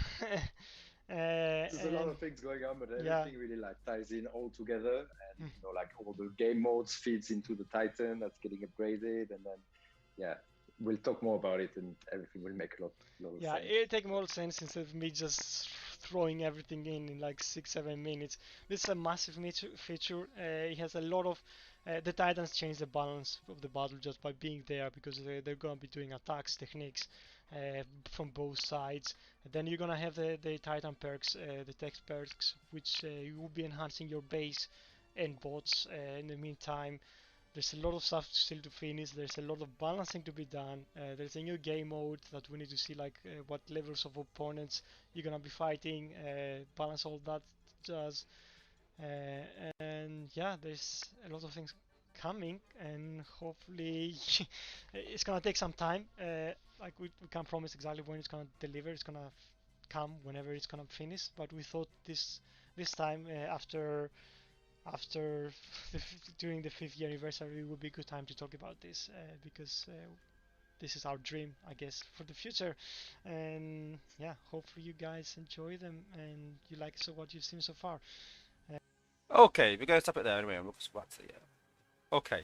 There's a lot of things going on, but everything really like ties in all together, and like all the game modes feeds into the Titan that's getting upgraded, and then we'll talk more about it, and everything will make a lot of yeah, sense. it'll take more sense instead of me just throwing everything in like 6-7 minutes. This is a massive feature. It has a lot of the Titans change the balance of the battle just by being there, because they're gonna be doing attacks techniques from both sides. And then you're gonna have the Titan perks, the tech perks, which you will be enhancing your base and bots. In the meantime, there's a lot of stuff still to finish. There's a lot of balancing to be done. There's a new game mode that we need to see, like what levels of opponents you're gonna be fighting, balance all that jazz. And yeah, there's a lot of things coming, and hopefully it's gonna take some time. Like we can't promise exactly when it's gonna deliver. It's gonna come whenever it's gonna finish. But we thought this time after during the 5th year anniversary, it would be a good time to talk about this, because this is our dream, I guess, for the future. And yeah, hopefully you guys enjoy them and you like what you've seen so far. Okay, we're going to stop it there anyway. We'll go back to the. Okay.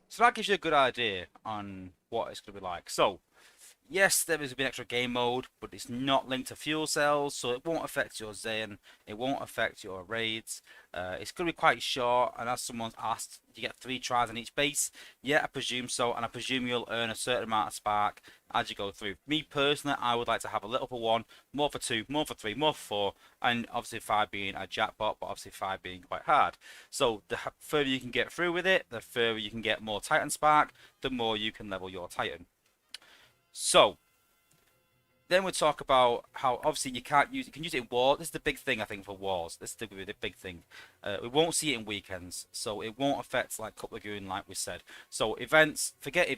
So that gives you a good idea on what it's going to be like. So, yes, there is a bit extra game mode, but it's not linked to fuel cells, so it won't affect your Zen, it won't affect your raids. It's going to be quite short, and as someone's asked, you get 3 tries on each base. Yeah, I presume so, and I presume you'll earn a certain amount of spark as you go through. Me personally, I would like to have a little for 1, more for 2, more for 3, more for 4, and obviously 5 being a jackpot, but obviously 5 being quite hard. So the further you can get through with it, the further you can get more Titan spark, the more you can level your Titan. So, then we'll talk about how obviously you can use it in wars. This is the big thing, I think, for wars. This is the big thing. We won't see it in weekends, so it won't affect like Cup Lagoon, like we said. So events, forget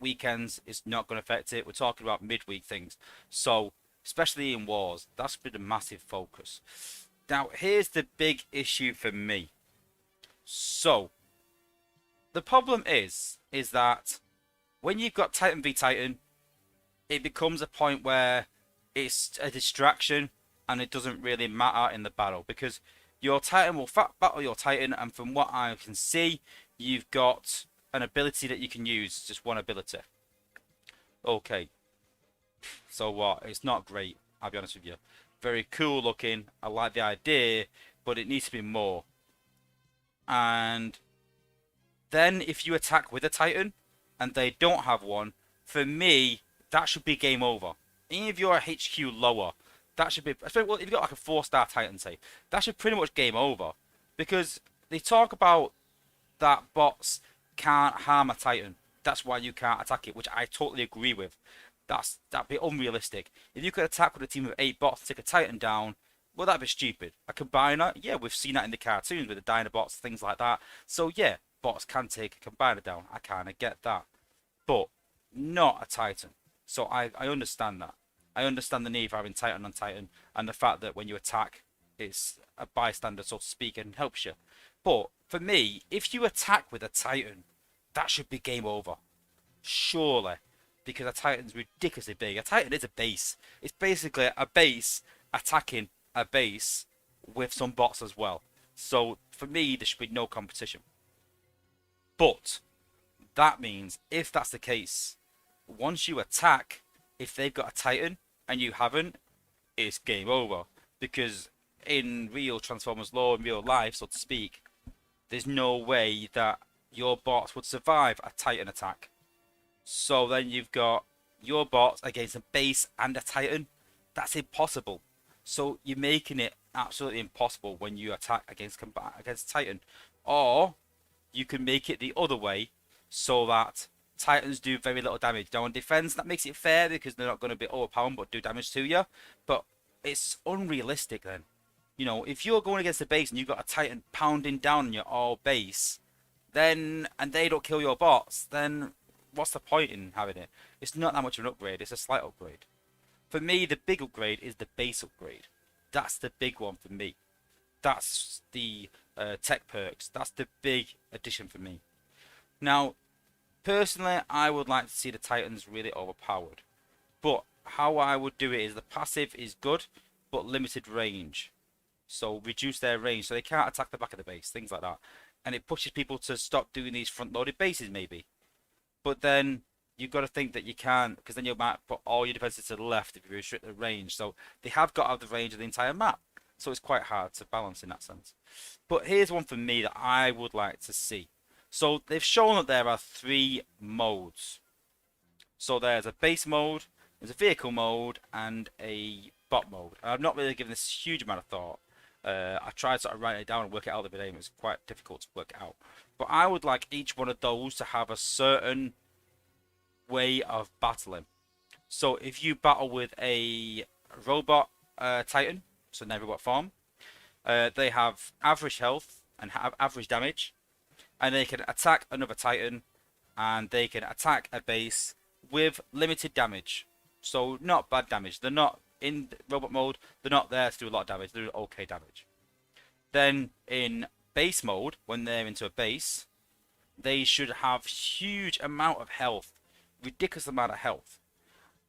weekends. It's not going to affect it. We're talking about midweek things. So especially in wars, that's been a massive focus. Now here's the big issue for me. So the problem is that when you've got Titan v Titan, it becomes a point where it's a distraction and it doesn't really matter in the battle, because your Titan will battle your Titan, and from what I can see, you've got an ability that you can use, just one ability. Okay, so what? It's not great, I'll be honest with you. Very cool looking, I like the idea, but it needs to be more. And then if you attack with a Titan and they don't have one, for me, that should be game over. Even if you're a HQ lower, that should be, well, if you've got like a 4-star Titan, say, that should pretty much game over. Because they talk about that bots can't harm a Titan. That's why you can't attack it, which I totally agree with. That'd be unrealistic. If you could attack with a team of 8 bots to take a Titan down, well, that'd be stupid. A combiner, yeah, we've seen that in the cartoons with the Dinobots, things like that. So yeah, bots can take a combiner down. I kind of get that. But not a Titan. So I understand that. I understand the need for having Titan on Titan, and the fact that when you attack, it's a bystander, so to speak, and helps you. But for me, if you attack with a Titan, that should be game over. Surely. Because a Titan's ridiculously big. A Titan is a base. It's basically a base attacking a base with some bots as well. So for me, there should be no competition. But that means, if that's the case, once you attack, if they've got a Titan and you haven't, it's game over. Because in real Transformers lore, in real life, so to speak, there's no way that your bots would survive a Titan attack. So then you've got your bots against a base and a Titan. That's impossible. So you're making it absolutely impossible when you attack against Titan. Or you can make it the other way, so that Titans do very little damage. Now on defense, that makes it fair because they're not going to be overpowered but do damage to you. But it's unrealistic then. You know, if you're going against a base and you've got a Titan pounding down on your all base, then, and they don't kill your bots, then what's the point in having it? It's not that much of an upgrade, it's a slight upgrade. For me, the big upgrade is the base upgrade. That's the big one for me. That's the tech perks. That's the big addition for me. Now, personally, I would like to see the Titans really overpowered. But how I would do it is the passive is good, but limited range. So reduce their range so they can't attack the back of the base, things like that. And it pushes people to stop doing these front-loaded bases maybe. But then you've got to think that you can, because then you might put all your defenses to the left if you restrict the range. So they have got out of the range of the entire map. So it's quite hard to balance in that sense. But here's one for me that I would like to see. So they've shown that there are 3 modes. So there's a base mode, there's a vehicle mode, and a bot mode. And I've not really given this a huge amount of thought. I tried to sort of write it down and work it out the other day, and it was quite difficult to work it out. But I would like each one of those to have a certain way of battling. So if you battle with a robot titan, so in robot form, they have average health and have average damage, and they can attack another titan, and they can attack a base with limited damage. So not bad damage. They're not in robot mode. They're not there to do a lot of damage. They do okay damage. Then in base mode, when they're into a base, they should have huge amount of health, ridiculous amount of health.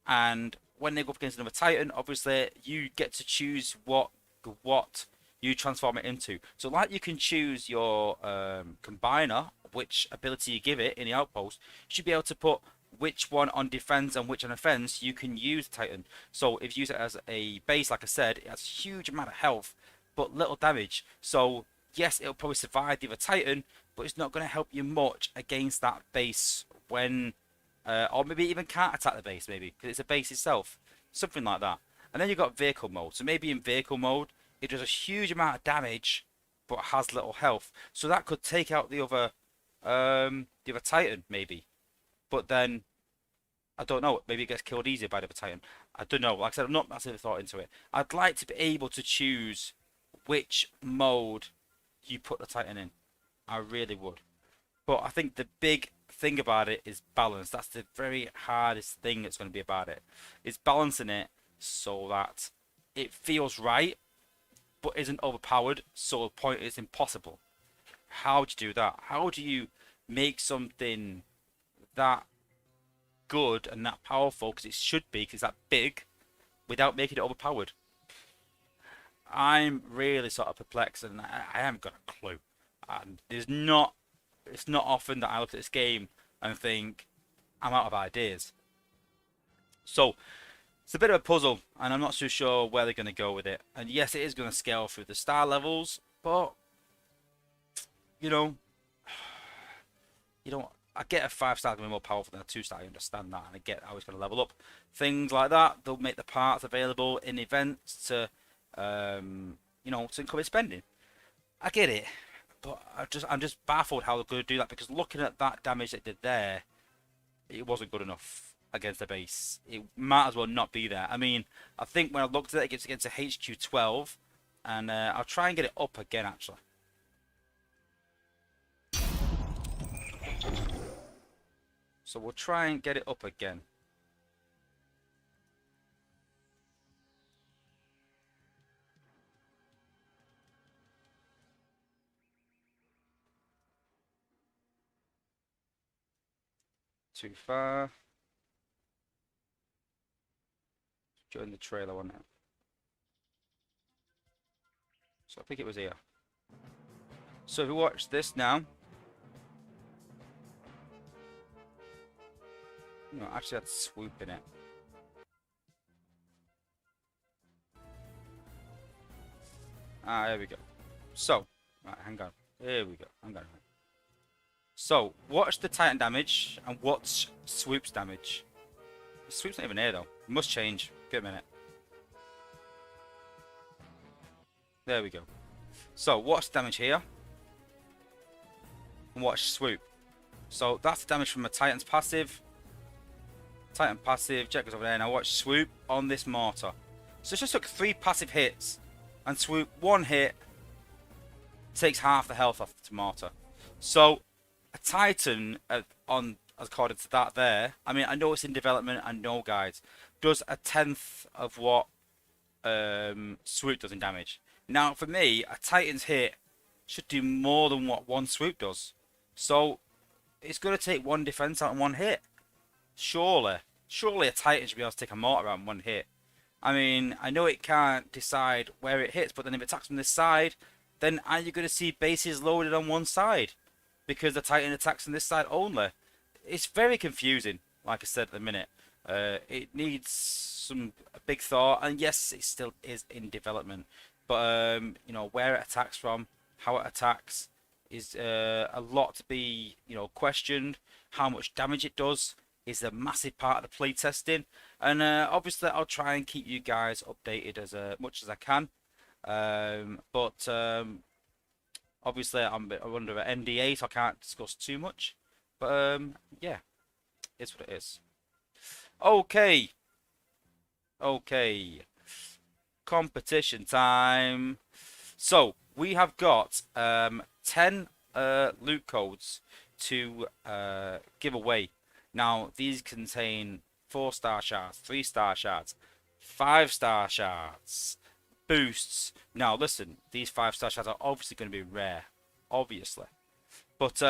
And when they go up against another titan, obviously you get to choose what you transform it into. So like you can choose your combiner, which ability you give it in the outpost, you should be able to put which one on defense and which on offense you can use Titan. So if you use it as a base, like I said, it has a huge amount of health but little damage. So yes, it'll probably survive the other Titan, but it's not going to help you much against that base when or maybe even can't attack the base, maybe because it's a base itself, something like that. And then you've got vehicle mode. So maybe in vehicle mode it does a huge amount of damage but has little health, so that could take out the other Titan maybe. But then I don't know, maybe it gets killed easier by the other Titan. I don't know. Like I said, I've not massively thought into it. I'd like to be able to choose which mode you put the Titan in. I really would. But I think the big thing about it is balance. That's the very hardest thing that's going to be about it. Is balancing it so that it feels right, but isn't overpowered, so the point is impossible. How do you do that? How do you make something that good and that powerful, because it should be, because it's that big, without making it overpowered? I'm really sort of perplexed, and I haven't got a clue. And it's not often that I look at this game and think I'm out of ideas. So it's a bit of a puzzle, and I'm not so sure where they're going to go with it. And yes, it is going to scale through the star levels, but you know, I get a 5-star going to be more powerful than a 2-star. I understand that, and I get how it's going to level up. Things like that. They'll make the parts available in events to, to encourage spending. I get it, but I'm just baffled how they're going to do that, because looking at that damage they did there, it wasn't good enough against the base. It might as well not be there. I mean, I think when I looked at it, it's against a HQ12, and I'll try and get it up again actually. So we'll try and get it up again. Too far. Join the trailer on it. So I think it was here. So if we watch this now. No, actually had swoop in it. Ah, there we go. So, right, hang on. Here we go. Hang on. So, what's the Titan damage and what's Swoop's damage? Swoop's not even here though. It must change. Give it a minute. There we go. So, what's damage here? And what's Swoop? So, that's damage from a Titan's passive. Titan passive, Jet goes over there. Now watch Swoop on this mortar. So it just took 3 passive hits, and Swoop 1 hit takes half the health off the mortar. So a Titan according to that there, I mean, I know it's in development, I know guys, does a 1/10 of what Swoop does in damage. Now for me, a Titan's hit should do more than what 1 Swoop does. So it's going to take 1 defense out in 1 hit. Surely a Titan should be able to take a mortar out in 1 hit. I mean, I know it can't decide where it hits, but then if it attacks from this side, then are you going to see bases loaded on one side? Because the Titan attacks on this side only. It's very confusing. like I said at the minute, it needs some big thought, and yes, it still is in development. But you know, where it attacks from, how it attacks, is a lot to be, you know, questioned. How much damage it does is a massive part of the playtesting, and obviously I'll try and keep you guys updated as much as I can. But obviously I'm under an NDA, so I can't discuss too much. But yeah, it's what it is. Okay, okay, competition time. So we have got 10 loot codes to give away. Now these contain 4-star shards, 3-star shards, 5-star shards, boosts. Now listen, these 5-star shards are obviously going to be rare, obviously. But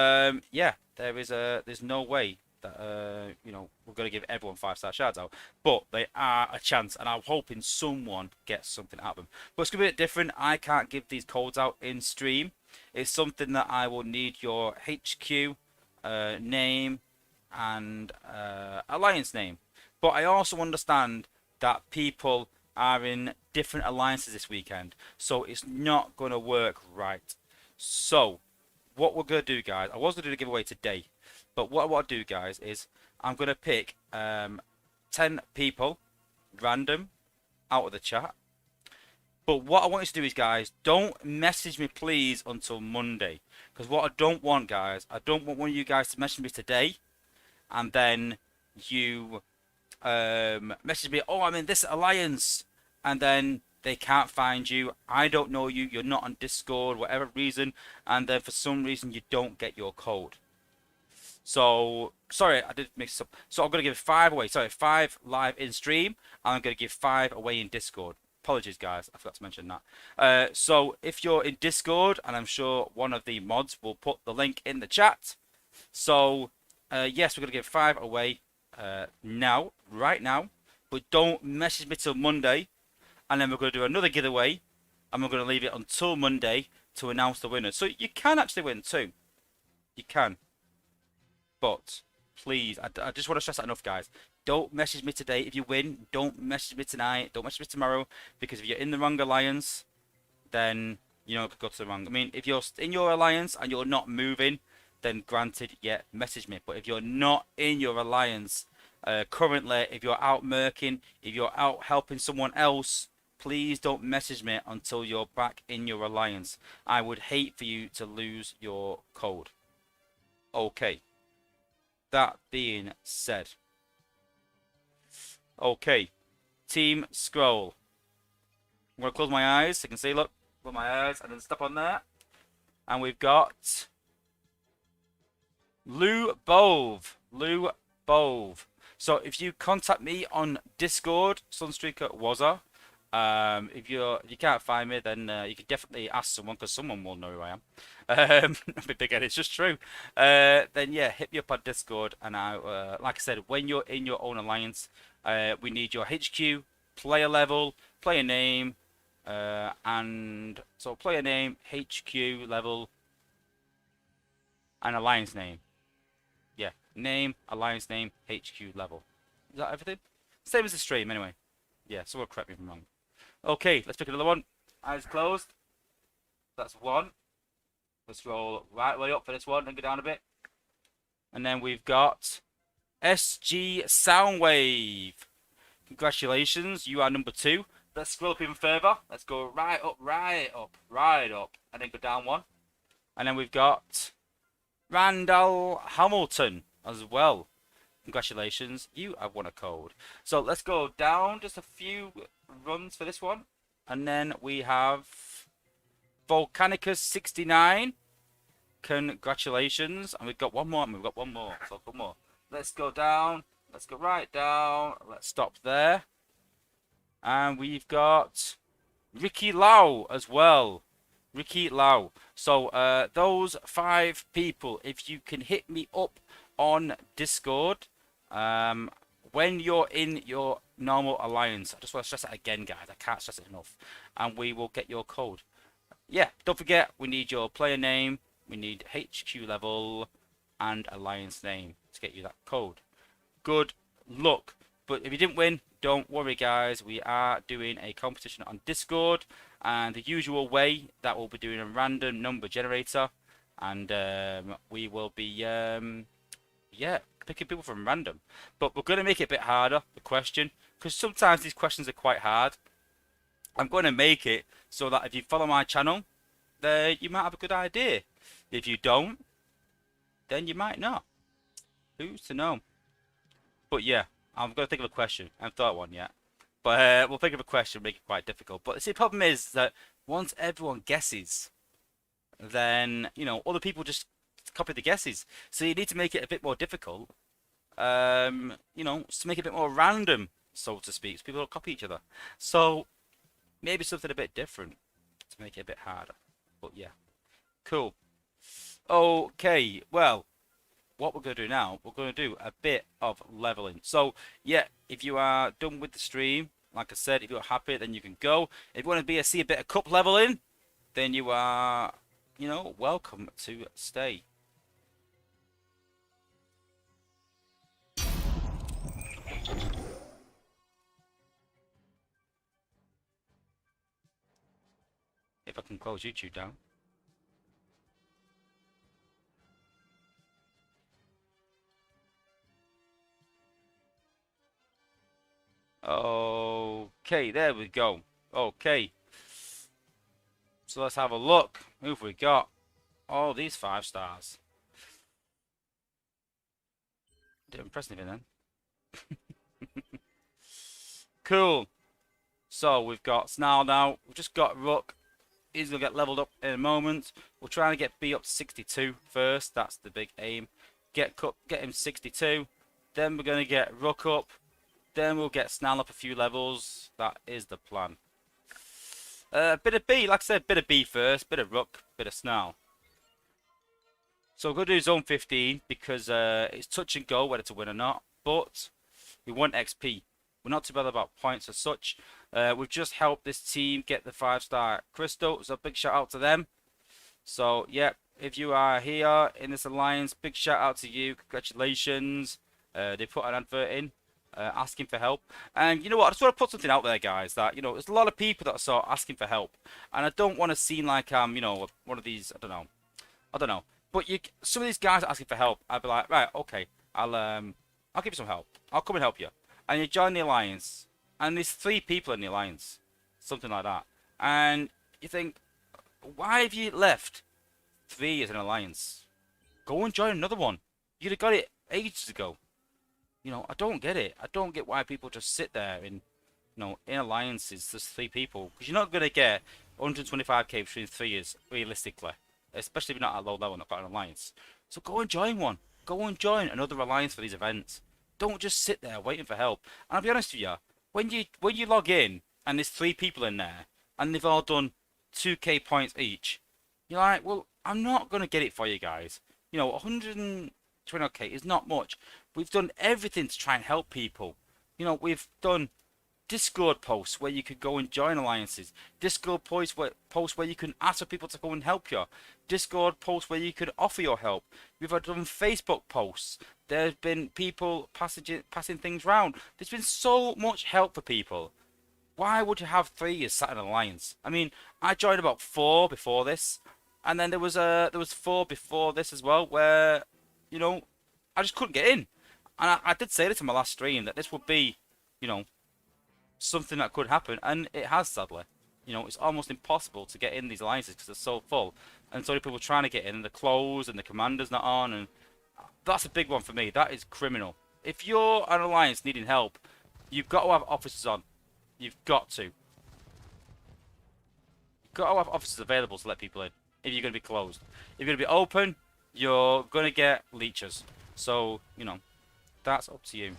yeah, there's no way that you know, we're going to give everyone 5-star shards out, but they are a chance, and I'm hoping someone gets something out of them. But it's going to be a bit different. I can't give these codes out in stream. It's something that I will need your HQ name and alliance name. But I also understand that people are in different alliances this weekend, so it's not going to work right. So what we're going to do, guys, I was going to do the giveaway today, but what I want to do, guys, is I'm going to pick 10 people random out of the chat. But what I want you to do is, guys, don't message me, please, until Monday. Because what I don't want, guys, I don't want one of you guys to message me today, and then you message me, oh, I'm in this alliance, and then they can't find you. I don't know you. You're not on Discord, whatever reason, and then for some reason you don't get your code. So, sorry, I did mix up. So I'm going to give 5 away. Sorry, 5 live in stream. And I'm going to give 5 away in Discord. Apologies, guys. I forgot to mention that. So if you're in Discord, and I'm sure one of the mods will put the link in the chat. So, yes, we're going to give 5 away now, right now. But don't message me till Monday. And then we're going to do another giveaway. And we're going to leave it until Monday to announce the winner. So you can actually win too. You can. But please, I just want to stress that enough, guys. Don't message me today if you win. Don't message me tonight. Don't message me tomorrow. Because if you're in the wrong alliance, then you know, it could go to the wrong. I mean, if you're in your alliance and you're not moving, then granted, yeah, message me. But if you're not in your alliance currently, if you're out murking, if you're out helping someone else, please don't message me until you're back in your alliance. I would hate for you to lose your code. Okay. That being said, okay, team scroll. I'm gonna close my eyes so you can see. Look, close my eyes and then step on there, and we've got Lou Bove. Lou Bove. So if you contact me on Discord, Sunstreaker Wozza. If you can't find me, then you can definitely ask someone, because someone will know who I am. Again, it's just true. Then yeah, hit me up on Discord, and I, like I said, when you're in your own alliance, we need your HQ, player level, player name, and so player name, HQ level, and alliance name. Yeah, name, alliance name, HQ level. Is that everything? Same as the stream, anyway. Yeah, someone correct me if I'm wrong. Okay, let's pick another one. Eyes closed. That's one. Let's scroll right way up for this one and go down a bit. And then we've got SG Soundwave. Congratulations, you are number 2. Let's scroll up even further. Let's go right up, and then go down one. And then we've got Randall Hamilton as well. Congratulations, you have won a code. So let's go down just a few runs for this one. And then we have Volcanicus 69. Congratulations. And we've got one more, So one more. Let's go down. Let's go right down. Let's stop there. And we've got Ricky Lau as well. Ricky Lau. So those 5 people, if you can hit me up on Discord, when you're in your normal alliance, I just want to stress that again, guys. I can't stress it enough. And we will get your code. Yeah, don't forget, we need your player name, we need HQ level, and alliance name to get you that code. good luck. But if you didn't win, don't worry, guys. We are doing a competition on Discord, and the usual way that we'll be doing a random number generator, and we will be yeah, picking people from random. But we're going to make it a bit harder, the question, because sometimes these questions are quite hard. I'm going to make it so that if you follow my channel, then you might have a good idea. If you don't, then you might not. Who's to know? But yeah, I'm going to think of a question. I haven't thought of one yet. But we'll think of a question, make it quite difficult. But see, the problem is that once everyone guesses, then, you know, other people just copy the guesses. So you need to make it a bit more difficult. You know, to make it a bit more random, so to speak, so people don't copy each other. So maybe something a bit different to make it a bit harder. But yeah, cool. Okay, well, what we're going to do now, we're going to do a bit of leveling. So yeah, if you are done with the stream, like I said, if you're happy, then you can go. If you want to see a bit of cup leveling, then you are, you know, welcome to stay. If I can close YouTube down. Okay, there we go. Okay. So let's have a look. Who have we got? Oh, these 5 stars. Didn't impress anything then. Cool. So we've got Snarl now. We've just got Rook. He's going to get leveled up in a moment. We're trying to get B up to 62 first. That's the big aim. Get him 62. Then we're going to get Rook up. Then we'll get Snarl up a few levels. That is the plan. Bit of B, like I said, bit of B first. Bit of Rook, bit of Snarl. So we're going to do Zone 15 because it's touch and go whether to win or not. But we want XP. We're not too bad about points as such. We've just helped this team get the 5-star crystal. So big shout out to them. So yeah, if you are here in this alliance, big shout out to you. Congratulations. They put an advert in. Asking for help, and you know what, I just want to put something out there, guys, that, you know, there's a lot of people that are sort of asking for help, and I don't want to seem like you know, one of these, I don't know, but some of these guys are asking for help. I'd be like, right, okay, I'll give you some help, I'll come and help you, and you join the alliance, and there's 3 people in the alliance, something like that, and you think, why have you left 3 as an alliance? Go and join another one. You'd have got it ages ago. You know, I don't get it. I don't get why people just sit there in, you know, in alliances. There's 3 people, because you're not going to get 125k between 3 years, realistically. Especially if you're not at low level and not got an alliance. So go and join one. Go and join another alliance for these events. Don't just sit there waiting for help. And I'll be honest with you, when you log in and there's 3 people in there and they've all done 2k points each, you're like, well, I'm not going to get it for you guys. You know, 120k is not much. We've done everything to try and help people. You know, we've done Discord posts where you could go and join alliances. Discord posts where you can ask for people to go and help you. Discord posts where you could offer your help. We've done Facebook posts. There's been people passing things around. There's been so much help for people. Why would you have 3 as sat in an alliance? I mean, I joined about 4 before this, and then there was 4 before this as well, where, you know, I just couldn't get in. And I did say this in my last stream that this would be, you know, something that could happen, and it has, sadly. You know, it's almost impossible to get in these alliances because they're so full, and so many people trying to get in, and they're closed, and the commander's not on, and that's a big one for me. That is criminal. If you're an alliance needing help, you've got to have officers on. You've got to. You've got to have officers available to let people in if you're going to be closed. If you're going to be open, you're going to get leeches. So, you know, that's up to you.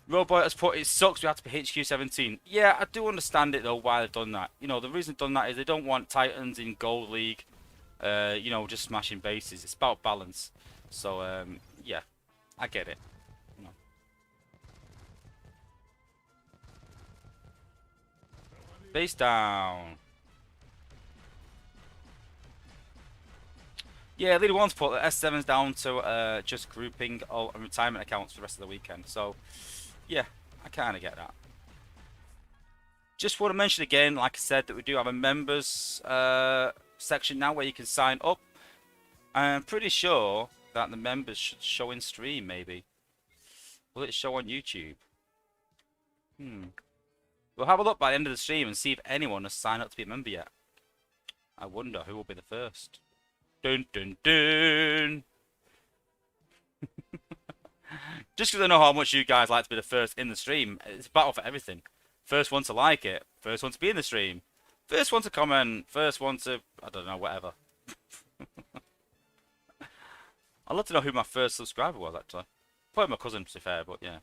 Robot has put, it sucks we have to be HQ 17. Yeah, I do understand it though, why they've done that. You know, the reason they've done that is they don't want Titans in Gold League, you know, just smashing bases. It's about balance. So, yeah, I get it. You know. Base down. Yeah, Leader One's put the S7's down to just grouping all retirement accounts for the rest of the weekend. So, yeah, I kind of get that. Just want to mention again, like I said, that we do have a members section now where you can sign up. I'm pretty sure that the members should show in stream, maybe. Will it show on YouTube? We'll have a look by the end of the stream and see if anyone has signed up to be a member yet. I wonder who will be the first. Dun dun dun! Just because I know how much you guys like to be the first in the stream, it's a battle for everything. First one to like it, first one to be in the stream, first one to comment, first one to, I don't know, whatever. I'd love to know who my first subscriber was, actually. Probably my cousin, to be fair, but yeah.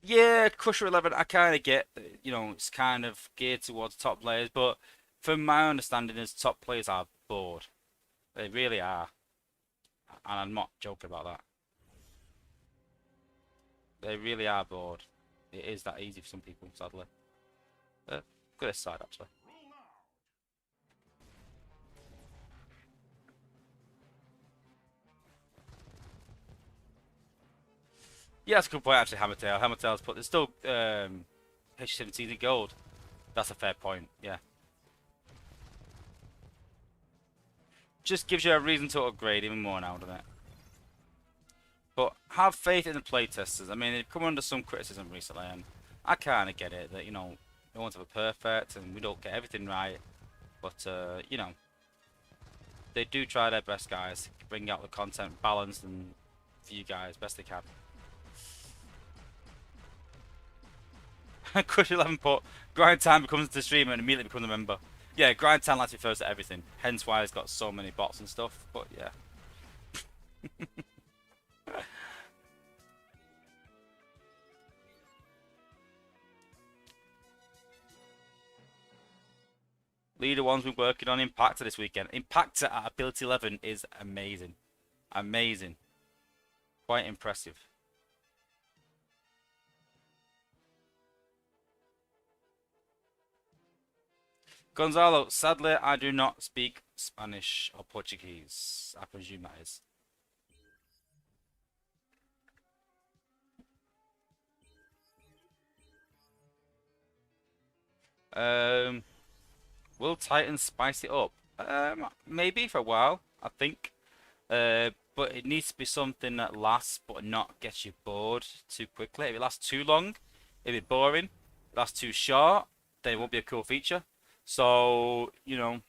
Yeah, Crusher 11, I kind of get, you know, it's kind of geared towards top players, but from my understanding is top players are bored. They really are. And I'm not joking about that. They really are bored. It is that easy for some people, sadly. Look at this side, actually. Yeah, that's a good point, actually, Hammertail. Hammertail's put, there's still H17 in gold. That's a fair point, yeah. Just gives you a reason to upgrade even more now, doesn't it? But have faith in the playtesters. I mean, they've come under some criticism recently, and I kind of get it that, you know, no one's ever perfect and we don't get everything right. But, you know, they do try their best, guys, to bring out the content balanced and for you guys best they can. Crush 11 put, grind time becomes the streamer and immediately becomes a member. Yeah, grind time likes to be first at everything. Hence why he's got so many bots and stuff, but yeah. Leader One's been working on Impactor this weekend. Impactor at Ability 11 is amazing. Amazing. Quite impressive. Gonzalo, sadly, I do not speak Spanish or Portuguese. I presume that is. Will Titans spice it up? Maybe for a while, I think. But it needs to be something that lasts but not gets you bored too quickly. If it lasts too long, it'll be boring. If it lasts too short, then it won't be a cool feature. So, you know,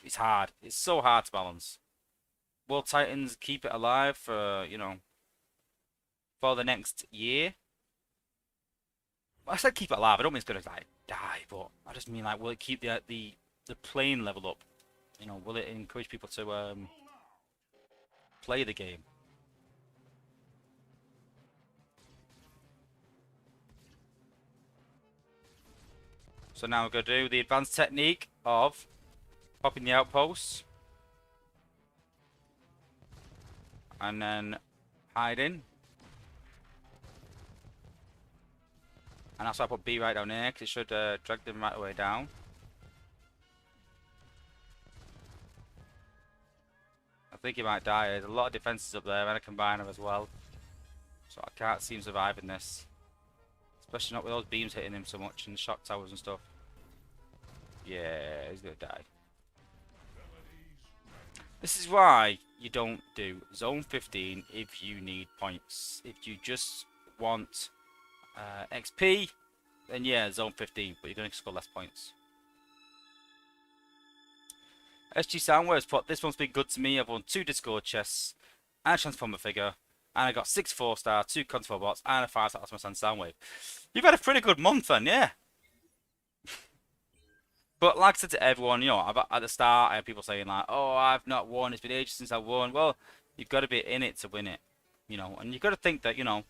it's hard. It's so hard to balance. Will Titans keep it alive for, you know, for the next year? I said keep it alive. I don't mean it's gonna like die, but I just mean like will it keep the playing level up? You know, will it encourage people to play the game? So now we're gonna do the advanced technique of popping the outposts and then hiding. And that's why I put B right down here, because it should drag them right away down. I think he might die. There's a lot of defenses up there and a combiner as well. So I can't see him surviving this. Especially not with those beams hitting him so much and shock towers and stuff. Yeah, he's gonna die. This is why you don't do Zone 15 if you need points. If you just want XP, then yeah, Zone 15, but you're going to score less points. SG Soundwave's put, this one's been good to me. I've won 2 Discord chests, and a Transformer figure, and I got 6 4-star, 2 Control bots, and a 5-star Optimus and Soundwave. You've had a pretty good month then, yeah. But like I said to everyone, you know, at the start I had people saying like, oh, I've not won, it's been ages since I've won. Well, you've got to be in it to win it, you know, and you've got to think that, you know,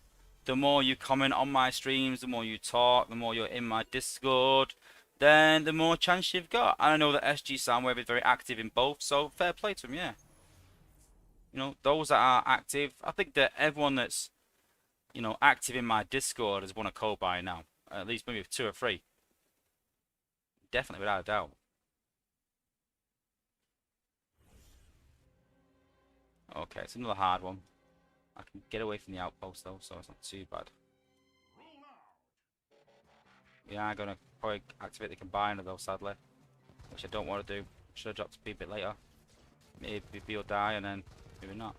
the more you comment on my streams, the more you talk, the more you're in my Discord, then the more chance you've got. And I know that SG Soundwave is very active in both, so fair play to him, yeah. You know, those that are active. I think that everyone that's, you know, active in my Discord has won a code by now. At least maybe 2 or 3. Definitely, without a doubt. Okay, it's another hard one. I can get away from the outpost though, so it's not too bad. Yeah, I'm gonna probably activate the combiner though, sadly. Which I don't want to do. Should have dropped speed a bit later. Maybe he'll die and then maybe not.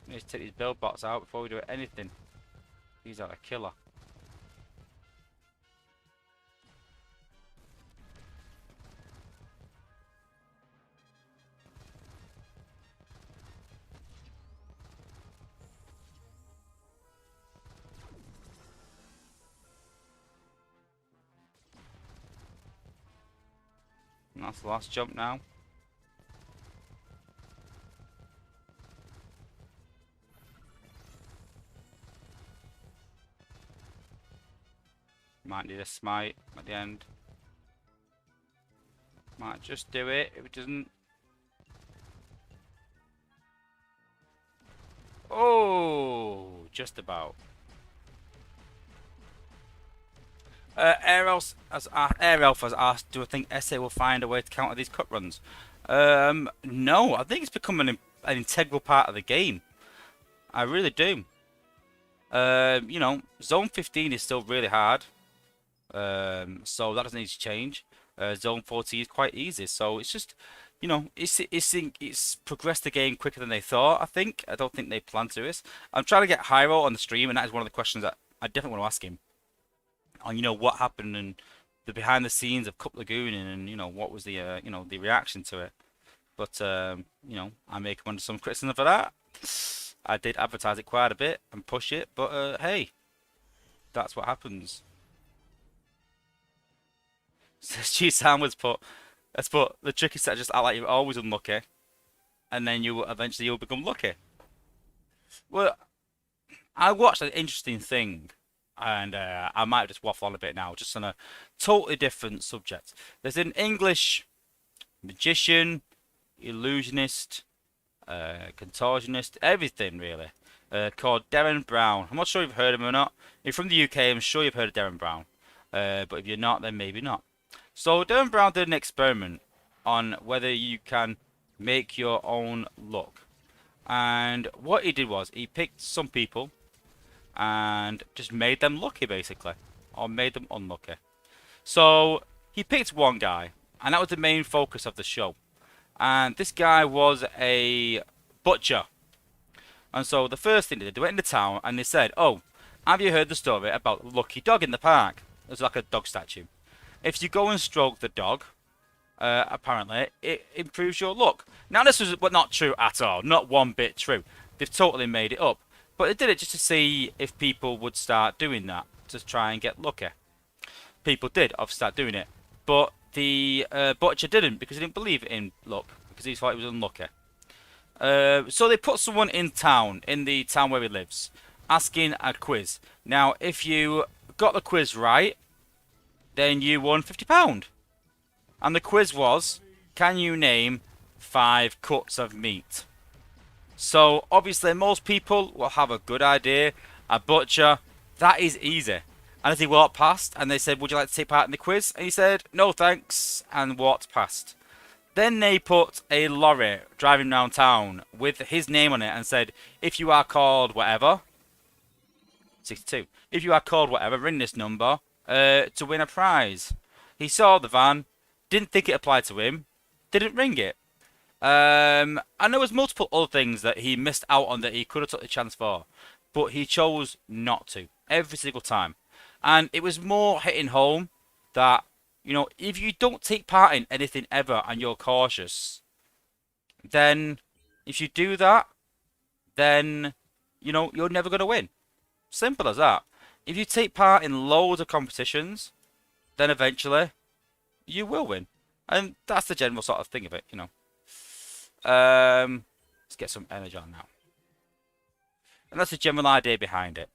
We need to take these build bots out before we do anything. These are a killer. And that's the last jump now. Might need a smite at the end. Might just do it if it doesn't. Oh, just about. Air Elf has asked, do I think SA will find a way to counter these cut runs? No, I think it's become an integral part of the game. I really do. You know, Zone 15 is still really hard. So that doesn't need to change. Zone 40 is quite easy. So it's just, you know, it's progressed the game quicker than they thought, I think. I don't think they planned to this. I'm trying to get Hyro on the stream, and that is one of the questions that I definitely want to ask him. On, you know, what happened and the behind the scenes of Cup Lagoon, and you know, what was the you know, the reaction to it. But you know, I may come under some criticism for that. I did advertise it quite a bit and push it, but hey, that's what happens. G Sam was put. Let's put the tricky set just act like you're always unlucky, and then you'll become lucky. Well, I watched an interesting thing. And I might just waffle on a bit now, just on a totally different subject. There's an English magician, illusionist, contortionist, everything really, called Darren Brown. I'm not sure if you've heard of him or not. If you're from the UK, I'm sure you've heard of Darren Brown. But if you're not, then maybe not. So Darren Brown did an experiment on whether you can make your own luck. And what he did was, he picked some people and just made them lucky, basically, or made them unlucky. So he picked one guy, and that was the main focus of the show. And this guy was a butcher. And so the first thing they did, they went into town and they said, "Oh, have you heard the story about the lucky dog in the park?" There's like a dog statue. If you go and stroke the dog, apparently it improves your luck. Now this was not true at all, not one bit true. They've totally made it up. But they did it just to see if people would start doing that, to try and get lucky. People did, start doing it. But the butcher didn't, because he didn't believe in luck, because he thought he was unlucky. So they put someone in town, in the town where he lives, asking a quiz. Now, if you got the quiz right, then you won £50. And the quiz was, can you name 5 cuts of meat? So, obviously, most people will have a good idea. A butcher, that is easy. And as he walked past, and they said, "Would you like to take part in the quiz?" And he said, "No, thanks," and walked past. Then they put a lorry driving around town with his name on it and said, "If you are called whatever," 62, "if you are called whatever, ring this number to win a prize." He saw the van, didn't think it applied to him, didn't ring it. And there was multiple other things that he missed out on that he could have took the chance for, but he chose not to every single time. And it was more hitting home that, you know, if you don't take part in anything ever and you're cautious, then if you do that, then, you know, you're never going to win. Simple as that. If you take part in loads of competitions, then eventually you will win. And that's the general sort of thing of it, you know. Let's get some energy on now. And that's the general idea behind it.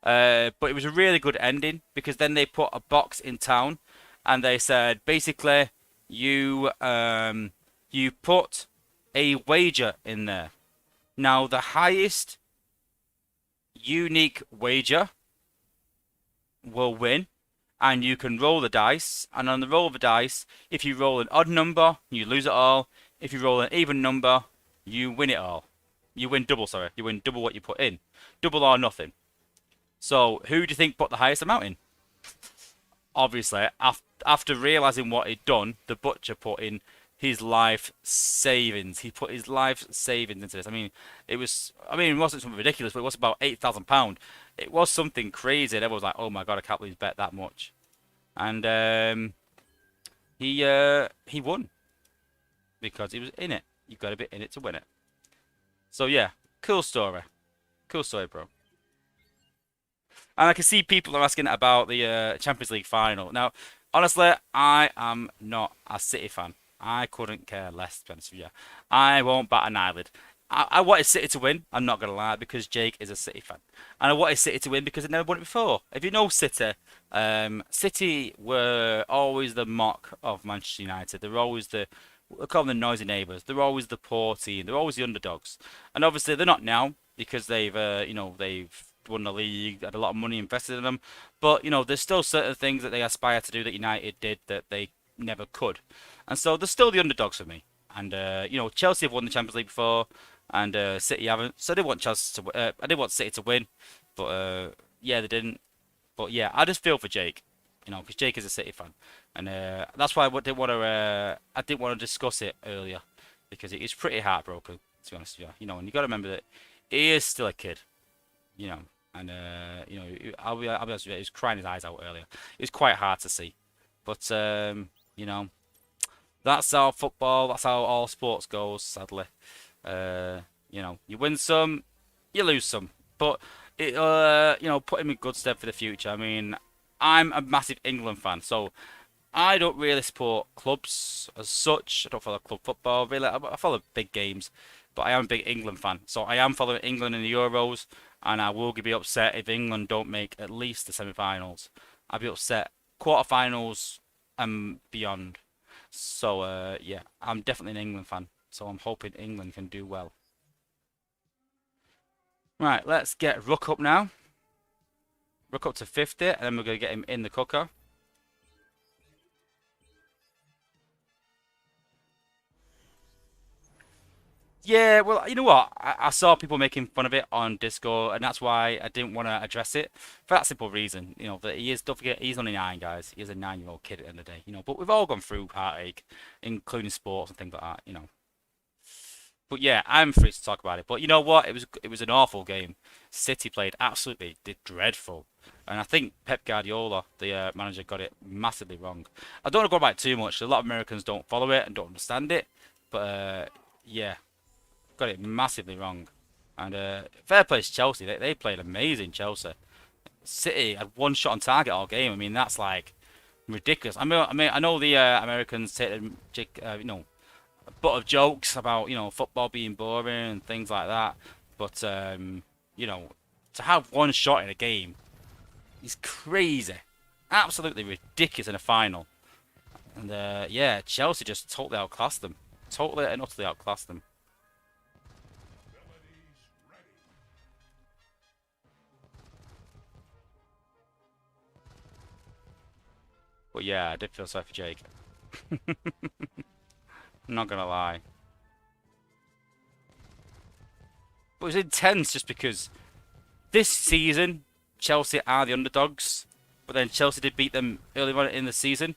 But it was a really good ending because then they put a box in town, and they said basically you put a wager in there. Now the highest unique wager will win, and you can roll the dice, and on the roll of the dice, if you roll an odd number, you lose it all. If you roll an even number, you win it all. You win double, sorry. You win double what you put in. Double or nothing. So, who do you think put the highest amount in? Obviously, after realising what he'd done, the butcher put in his life savings. He put his life savings into this. I mean, it wasn't something ridiculous, but it was about £8,000. It was something crazy. And everyone was like, "Oh my god, I can't believe he's bet that much." And he won because he was in it. You've got to be in it to win it. So yeah, cool story, bro. And I can see people are asking about the Champions League final. Now, honestly, I am not a City fan. I couldn't care less, to be honest with you. I won't bat an eyelid. I wanted City to win, I'm not going to lie, because Jake is a City fan. And I wanted City to win because they never won it before. If you know City, City were always the mock of Manchester United. They were always we call them the noisy neighbours. They're always the poor team. They're always the underdogs. And obviously they're not now because they've won the league, had a lot of money invested in them. But there's still certain things that they aspire to do that United did that they never could. And so they're still the underdogs for me. And Chelsea have won the Champions League before, and City haven't. So I did want Chelsea to. I did want City to win, but yeah, they didn't. But yeah, I just feel for Jake, because Jake is a City fan, and that's why I didn't want to discuss it earlier, because it's pretty heartbroken, to be honest with you. And you got to remember that he is still a kid, and I'll be honest with you, he was crying his eyes out earlier. It was quite hard to see, but that's how football, that's how all sports goes, sadly. You win some, you lose some, but it put him in good stead for the future. I mean, I'm a massive England fan, so I don't really support clubs as such. I don't follow club football really. I follow big games, but I am a big England fan, so I am following England in the Euros, and I will be upset if England don't make at least the semi-finals. I'll be upset. Quarter-finals and beyond. So yeah, I'm definitely an England fan, so I'm hoping England can do well. Right, let's get Rook up now. Rook up to 50, and then we're going to get him in the cooker. Yeah, well, you know what? I saw people making fun of it on Discord, and that's why I didn't want to address it. For that simple reason, that don't forget, he's only 9, guys. He's a 9-year-old kid at the end of the day, But we've all gone through heartache, including sports and things like that, But yeah, I'm free to talk about it. But you know what? It was an awful game. City played absolutely dreadful, and I think Pep Guardiola, the manager, got it massively wrong. I don't want to go about it too much. A lot of Americans don't follow it and don't understand it, but yeah. Got it massively wrong. And fair play to Chelsea. They played amazing, Chelsea. City had one shot on target all game. I mean, that's like ridiculous. I mean, I know the Americans take a butt of jokes about football being boring and things like that. But to have one shot in a game is crazy, absolutely ridiculous in a final. And yeah, Chelsea just totally outclassed them, totally and utterly outclassed them. But yeah, I did feel sorry for Jake. I'm not gonna lie. But it was intense just because this season Chelsea are the underdogs, but then Chelsea did beat them earlier on in the season.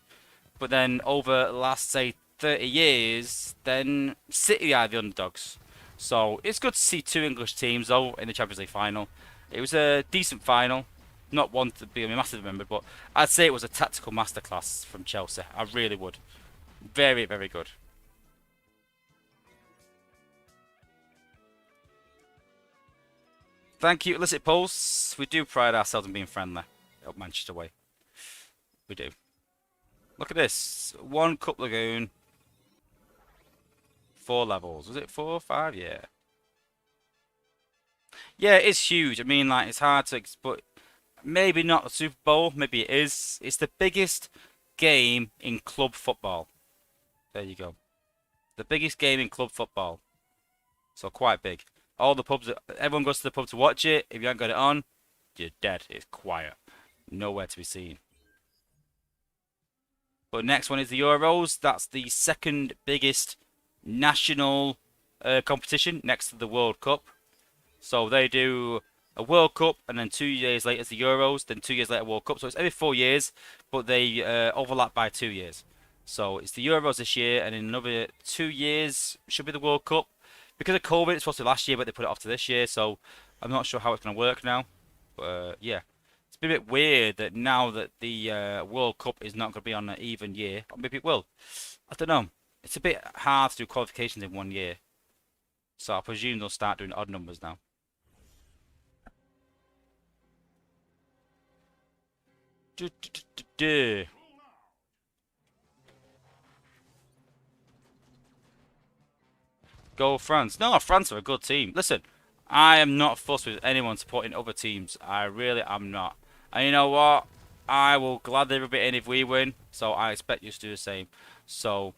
But then over the last, say, 30 years, then City are the underdogs. So it's good to see 2 English teams though in the Champions League final. It was a decent final. Not one to be massively remembered, but I'd say it was a tactical masterclass from Chelsea. I really would. Very, very good. Thank you, Illicit Pulse. We do pride ourselves on being friendly up Manchester way. We do. Look at this. 1 Cup Lagoon. 4 levels. Was it 4 or 5? Yeah. Yeah, it's huge. I mean, like, it's hard to... But maybe not the Super Bowl, maybe it is. It's the biggest game in club football. There you go. The biggest game in club football. So quite big. All the pubs, everyone goes to the pub to watch it. If you haven't got it on, you're dead. It's quiet. Nowhere to be seen. But next one is the Euros. That's the second biggest national competition next to the World Cup. So they do a World Cup, and then 2 years later it's the Euros, then 2 years later World Cup. So it's every 4 years, but they overlap by 2 years. So it's the Euros this year, and in another 2 years should be the World Cup. Because of COVID, it's supposed to be last year, but they put it off to this year. So I'm not sure how it's going to work now. But yeah, it's been a bit weird that now that the World Cup is not going to be on an even year, or maybe it will. I don't know. It's a bit hard to do qualifications in 1 year. So I presume they'll start doing odd numbers now. Go France. No, France are a good team. Listen, I am not fussed with anyone supporting other teams. I really am not. And you know what? I will gladly rub it in if we win. So I expect you to do the same. So,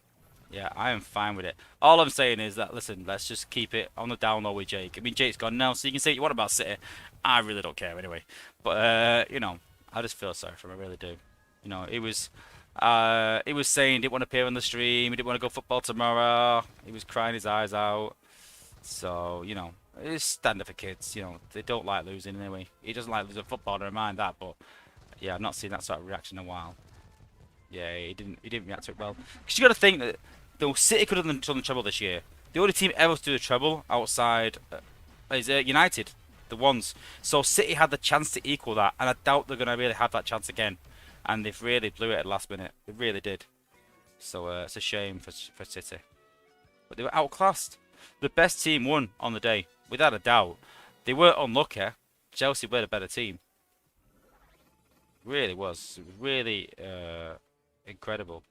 yeah, I am fine with it. All I'm saying is that, listen, let's just keep it on the down low with Jake. I mean, Jake's gone now, so you can say what you want about City. I really don't care anyway. But, you know, I just feel sorry for him. I really do. You know, he was saying he didn't want to appear on the stream. He didn't want to go football tomorrow. He was crying his eyes out. So, you know, it's standard for kids. You know, they don't like losing anyway. He doesn't like losing football, never mind that. But, yeah, I've not seen that sort of reaction in a while. Yeah, he didn't react to it well. Because you got to think that the City could have done the treble this year. The only team ever to do the treble outside is United, the ones. So City had the chance to equal that, and I doubt they're going to really have that chance again. And they've really blew it at the last minute. They really did. So it's a shame for City. But they were outclassed. The best team won on the day, without a doubt. They were unlucky. Chelsea were the better team. Really was. It was really incredible.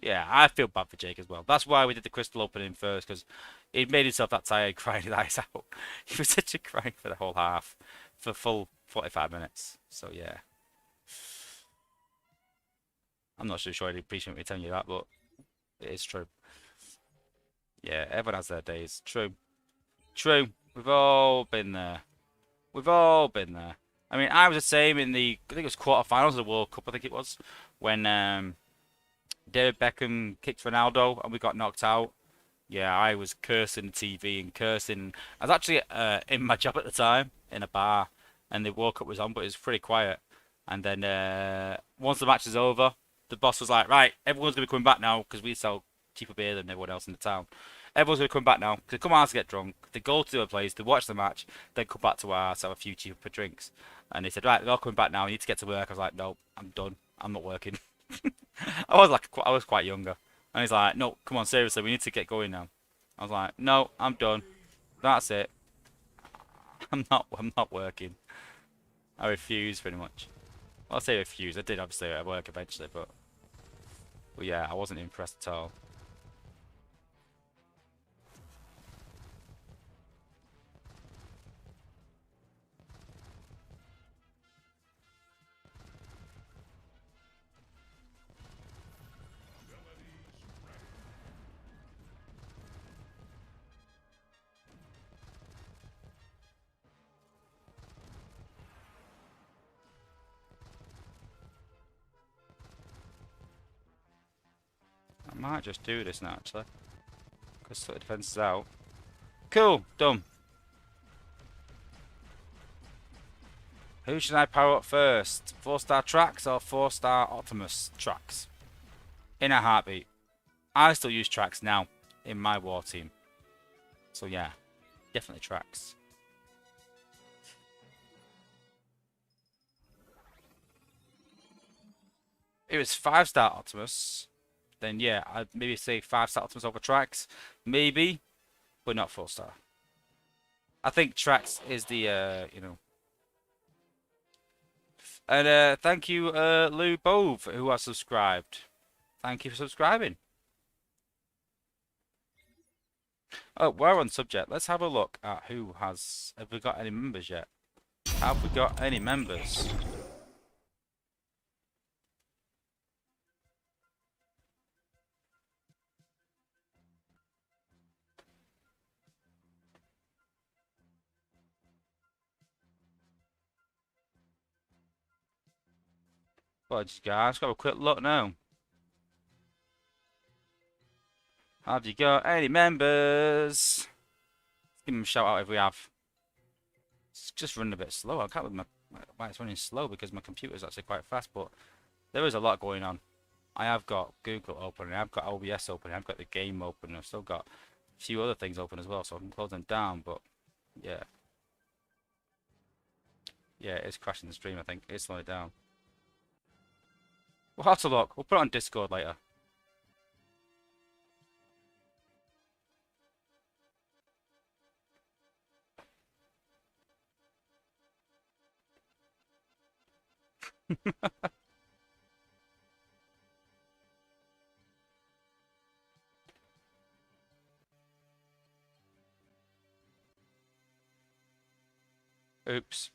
Yeah, I feel bad for Jake as well. That's why we did the crystal opening first, because he made himself that tired, crying his eyes out. He was such a crying for the whole half, for full 45 minutes. So yeah, I'm not so sure I'd appreciate me telling you that, but it is true. Yeah, everyone has their days. True. True. We've all been there. We've all been there. I mean, I was the same in the, I think it was quarterfinals of the World Cup, I think it was, when David Beckham kicked Ronaldo and we got knocked out. Yeah, I was cursing the TV and cursing. I was actually in my job at the time, in a bar, and the World Cup was on, but it was pretty quiet. And then once the match is over, the boss was like, right, everyone's going to be coming back now, because we sell cheaper beer than everyone else in the town. Everyone's going to come back now. They come out to get drunk. They go to a place. They watch the match. Then come back to ours to have a few cheaper drinks. And they said, right, they're all coming back now. We need to get to work. I was like, no, I'm done. I'm not working. I was quite younger. And he's like, no, come on, seriously, we need to get going now. I was like, no, I'm done. That's it. I'm not working. I refused pretty much. Well, I say refused. I did obviously at work eventually, but yeah, I wasn't impressed at all. I might just do this now, actually. Because the defense is out. Cool, done. Who should I power up first? 4-star tracks or 4-star Optimus tracks? In a heartbeat. I still use tracks now in my war team. So yeah, definitely tracks. If it was 5-star Optimus, then yeah, I'd maybe say 5-star Optimus over tracks. Maybe, but not 4-star. I think tracks is the, you know. And thank you, Lou Bove, who has subscribed. Thank you for subscribing. Oh, we're on subject. Let's have a look at who has. Have we got any members yet? Have we got any members? Apologies, guys. Let's have a quick look now. Have you got any members? Let's give them a shout out if we have. It's just running a bit slow. I can't believe why it's running slow because my computer's actually quite fast, but there is a lot going on. I have got Google open, I've got OBS open, I've got the game open, I've still got a few other things open as well, so I can close them down, but yeah. Yeah, it's crashing the stream, I think. It's slowing it down. We'll have to look. We'll put it on Discord later. Oops.